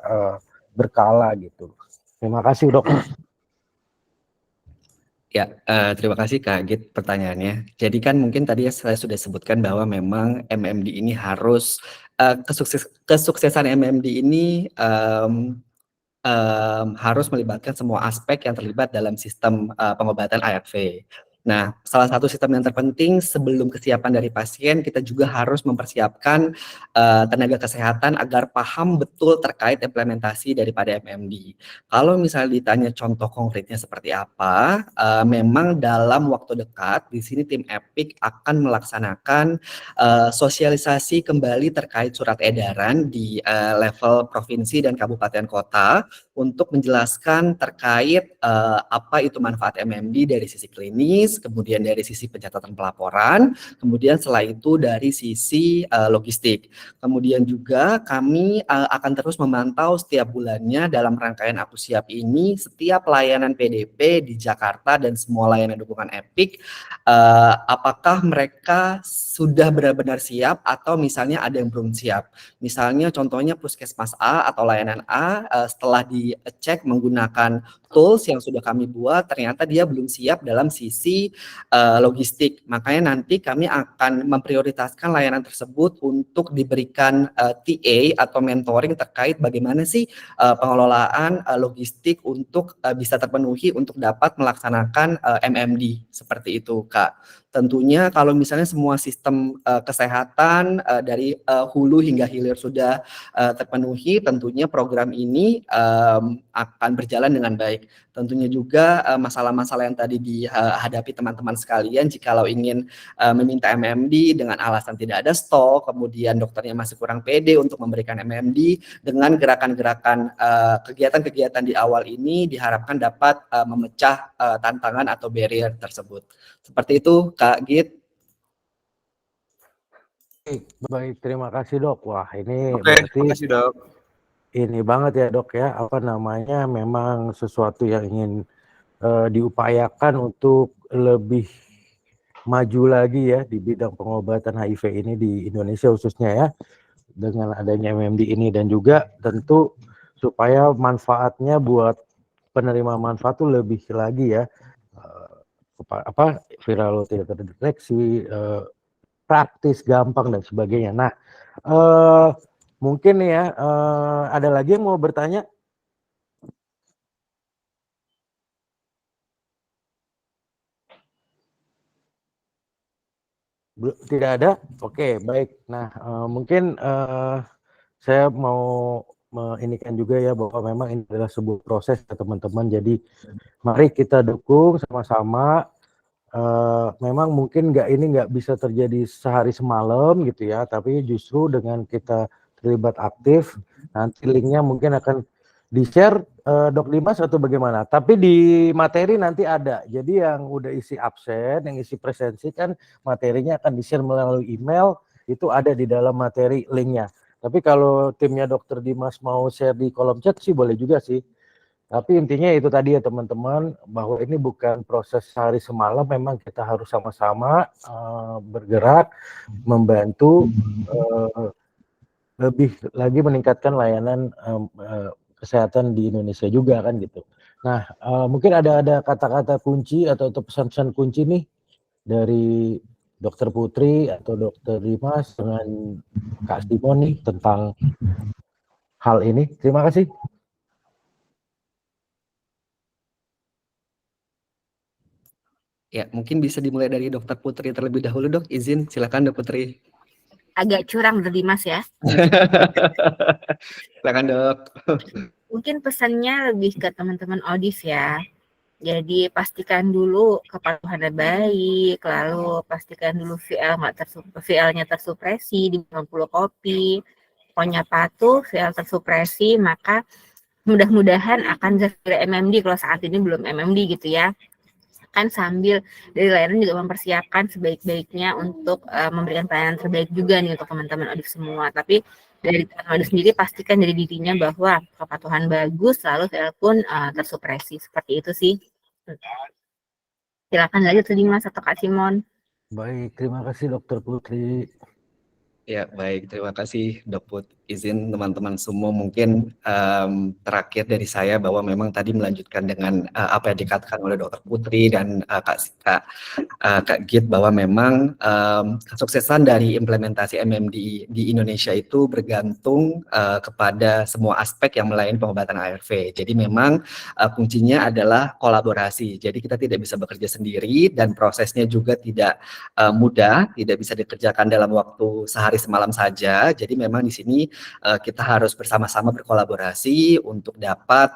C: berkala gitu. Terima kasih Dok.
D: Ya, terima kasih Kak Git pertanyaannya. Jadi kan mungkin tadi saya sudah sebutkan bahwa memang MMD ini harus kesuksesan MMD ini harus melibatkan semua aspek yang terlibat dalam sistem pengobatan ARV. Nah, salah satu sistem yang terpenting sebelum kesiapan dari pasien, kita juga harus mempersiapkan tenaga kesehatan agar paham betul terkait implementasi daripada MMD. Kalau misalnya ditanya contoh konkretnya seperti apa, memang dalam waktu dekat di sini tim EPIC akan melaksanakan sosialisasi kembali terkait surat edaran di level provinsi dan kabupaten kota untuk menjelaskan terkait apa itu manfaat MMD dari sisi klinis, kemudian dari sisi pencatatan pelaporan, kemudian setelah itu dari sisi logistik. Kemudian juga kami akan terus memantau setiap bulannya dalam rangkaian Aku Siap ini setiap layanan PDP di Jakarta dan semua layanan dukungan EPIC, apakah mereka sudah benar-benar siap atau misalnya ada yang belum siap. Misalnya contohnya Puskesmas A atau layanan A setelah dicek menggunakan tools yang sudah kami buat, ternyata dia belum siap dalam sisi logistik. Makanya nanti kami akan memprioritaskan layanan tersebut untuk diberikan TA atau mentoring terkait bagaimana sih pengelolaan logistik untuk bisa terpenuhi untuk dapat melaksanakan MMD seperti itu, Kak. Tentunya kalau misalnya semua sistem kesehatan dari hulu hingga hilir sudah terpenuhi, tentunya program ini akan berjalan dengan baik. Tentunya juga masalah-masalah yang tadi dihadapi teman-teman sekalian, jikalau ingin meminta MMD dengan alasan tidak ada stok, kemudian dokternya masih kurang pede untuk memberikan MMD, dengan gerakan-gerakan kegiatan-kegiatan di awal ini diharapkan dapat memecah tantangan atau barrier tersebut. Seperti itu, Kak Git.
C: Baik, terima kasih Dok. Wah ini
P: Oke,
C: berarti
P: terima kasih Dok.
C: ini banget ya Dok ya, apa namanya, memang sesuatu yang ingin diupayakan untuk lebih maju lagi ya di bidang pengobatan HIV ini di Indonesia khususnya ya, dengan adanya MMD ini, dan juga tentu supaya manfaatnya buat penerima manfaat itu lebih lagi ya, viral tidak terdeteksi, praktis, gampang dan sebagainya. Nah, mungkin ya ada lagi yang mau bertanya? Tidak ada? Oke, baik. Nah, mungkin saya mau menginikan juga ya bahwa memang ini adalah sebuah proses ya teman-teman. Jadi mari kita dukung sama-sama. Memang mungkin nggak bisa terjadi sehari semalam gitu ya, tapi justru dengan kita terlibat aktif, nanti linknya mungkin akan di-share Dok Dimas atau bagaimana. Tapi di materi nanti ada. Jadi yang udah isi absen, yang isi presensi kan materinya akan di-share melalui email, itu ada di dalam materi linknya. Tapi kalau timnya Dr. Dimas mau share di kolom chat sih boleh juga sih. Tapi intinya itu tadi ya teman-teman, bahwa ini bukan proses sehari semalam, memang kita harus sama-sama bergerak, membantu lebih lagi meningkatkan layanan kesehatan di Indonesia juga kan gitu. Nah, mungkin ada kata-kata kunci atau pesan-pesan kunci nih dari
L: Dokter Putri atau Dokter Dimas dengan Kak Simon nih tentang hal ini. Terima kasih.
D: Ya, mungkin bisa dimulai dari Dokter Putri terlebih dahulu, Dok. Izin, silakan Dok Putri.
A: Agak curang Dokter Dimas ya.
D: Silakan, Dok.
A: Mungkin pesannya lebih ke teman-teman audif ya. Jadi pastikan dulu kepatuhannya baik, lalu pastikan dulu VL-nya tersupresi di 50 kopi. Pokoknya patuh, VL tersupresi, maka mudah-mudahan akan jadi MMD kalau saat ini belum MMD gitu ya. Kan sambil dari layanan juga mempersiapkan sebaik-baiknya untuk memberikan pelayanan terbaik juga nih untuk teman-teman audif semua. Tapi dari teman audif sendiri pastikan dari dirinya bahwa kepatuhan bagus, lalu VL pun tersupresi. Seperti itu sih. Silakan lanjut Tuh Dimas atau Kak Simon.
L: Baik, terima kasih Dokter Putri.
D: Ya, baik. Terima kasih, Dok Put. Izin teman-teman semua mungkin terakhir dari saya bahwa memang tadi melanjutkan dengan apa yang dikatakan oleh Dokter Putri dan Kak Git bahwa memang kesuksesan dari implementasi MMD di Indonesia itu bergantung kepada semua aspek yang melayani pengobatan ARV. Jadi memang kuncinya adalah kolaborasi. Jadi kita tidak bisa bekerja sendiri dan prosesnya juga tidak mudah, tidak bisa dikerjakan dalam waktu sehari semalam saja. Jadi memang di sini kita harus bersama-sama berkolaborasi untuk dapat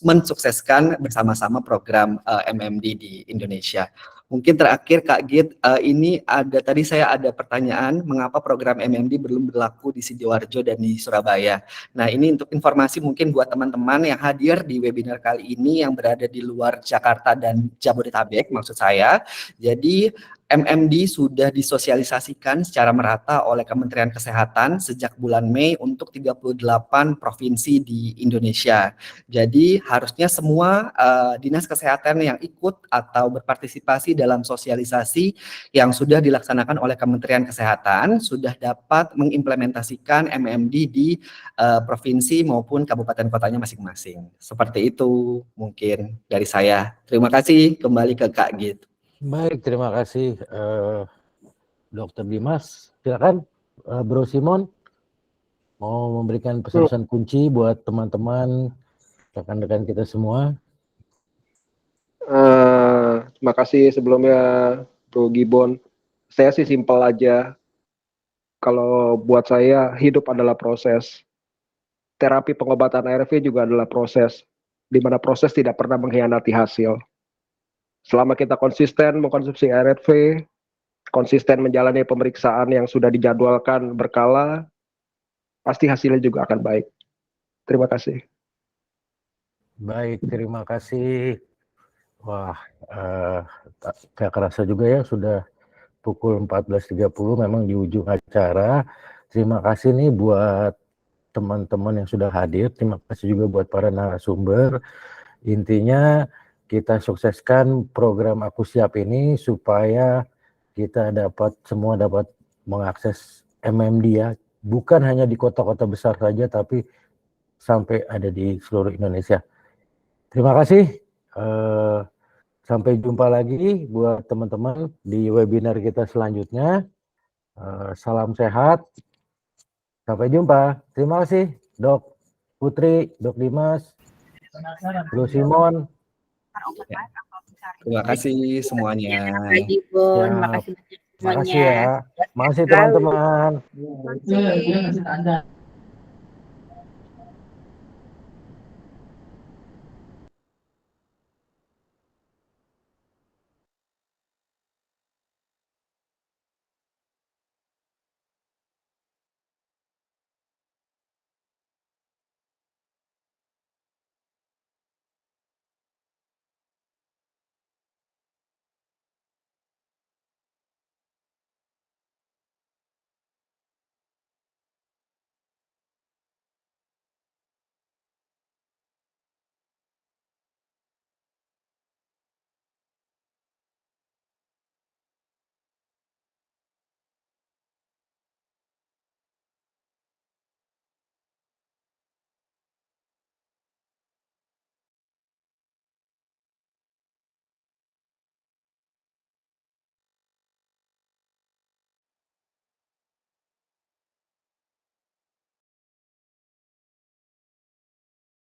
D: mensukseskan bersama-sama program MMD di Indonesia. Mungkin terakhir Kak Git, ini tadi saya ada pertanyaan mengapa program MMD belum berlaku di Sidoarjo dan di Surabaya. Nah, ini untuk informasi mungkin buat teman-teman yang hadir di webinar kali ini yang berada di luar Jakarta dan Jabodetabek maksud saya. Jadi MMD sudah disosialisasikan secara merata oleh Kementerian Kesehatan sejak bulan Mei untuk 38 provinsi di Indonesia. Jadi harusnya semua dinas kesehatan yang ikut atau berpartisipasi dalam sosialisasi yang sudah dilaksanakan oleh Kementerian Kesehatan sudah dapat mengimplementasikan MMD di provinsi maupun kabupaten kotanya masing-masing. Seperti itu mungkin dari saya. Terima kasih, kembali ke Kak Git.
L: Baik, terima kasih Dokter Dimas. Silakan Bro Simon mau memberikan pesan-pesan kunci buat teman-teman rekan-rekan kita semua.
O: Terima kasih sebelumnya Bro Gibon. Saya sih simpel aja. Kalau buat saya hidup adalah proses. Terapi pengobatan ARV juga adalah proses, di mana proses tidak pernah mengkhianati hasil. Selama kita konsisten mengkonsumsi ARV, konsisten menjalani pemeriksaan yang sudah dijadwalkan berkala, pasti hasilnya juga akan baik. Terima kasih.
L: Baik, terima kasih. Wah, gak kerasa juga ya sudah pukul 14.30 memang di ujung acara. Terima kasih nih buat teman-teman yang sudah hadir. Terima kasih juga buat para narasumber. Intinya kita sukseskan program Aku Siap ini supaya kita semua dapat mengakses MMD ya. Bukan hanya di kota-kota besar saja, tapi sampai ada di seluruh Indonesia. Terima kasih. Sampai jumpa lagi buat teman-teman di webinar kita selanjutnya. Salam sehat. Sampai jumpa. Terima kasih Dok Putri, Dok Dimas, Bro Simon.
D: Terima kasih semuanya.
A: Terima kasih
L: ya. Makasih teman-teman.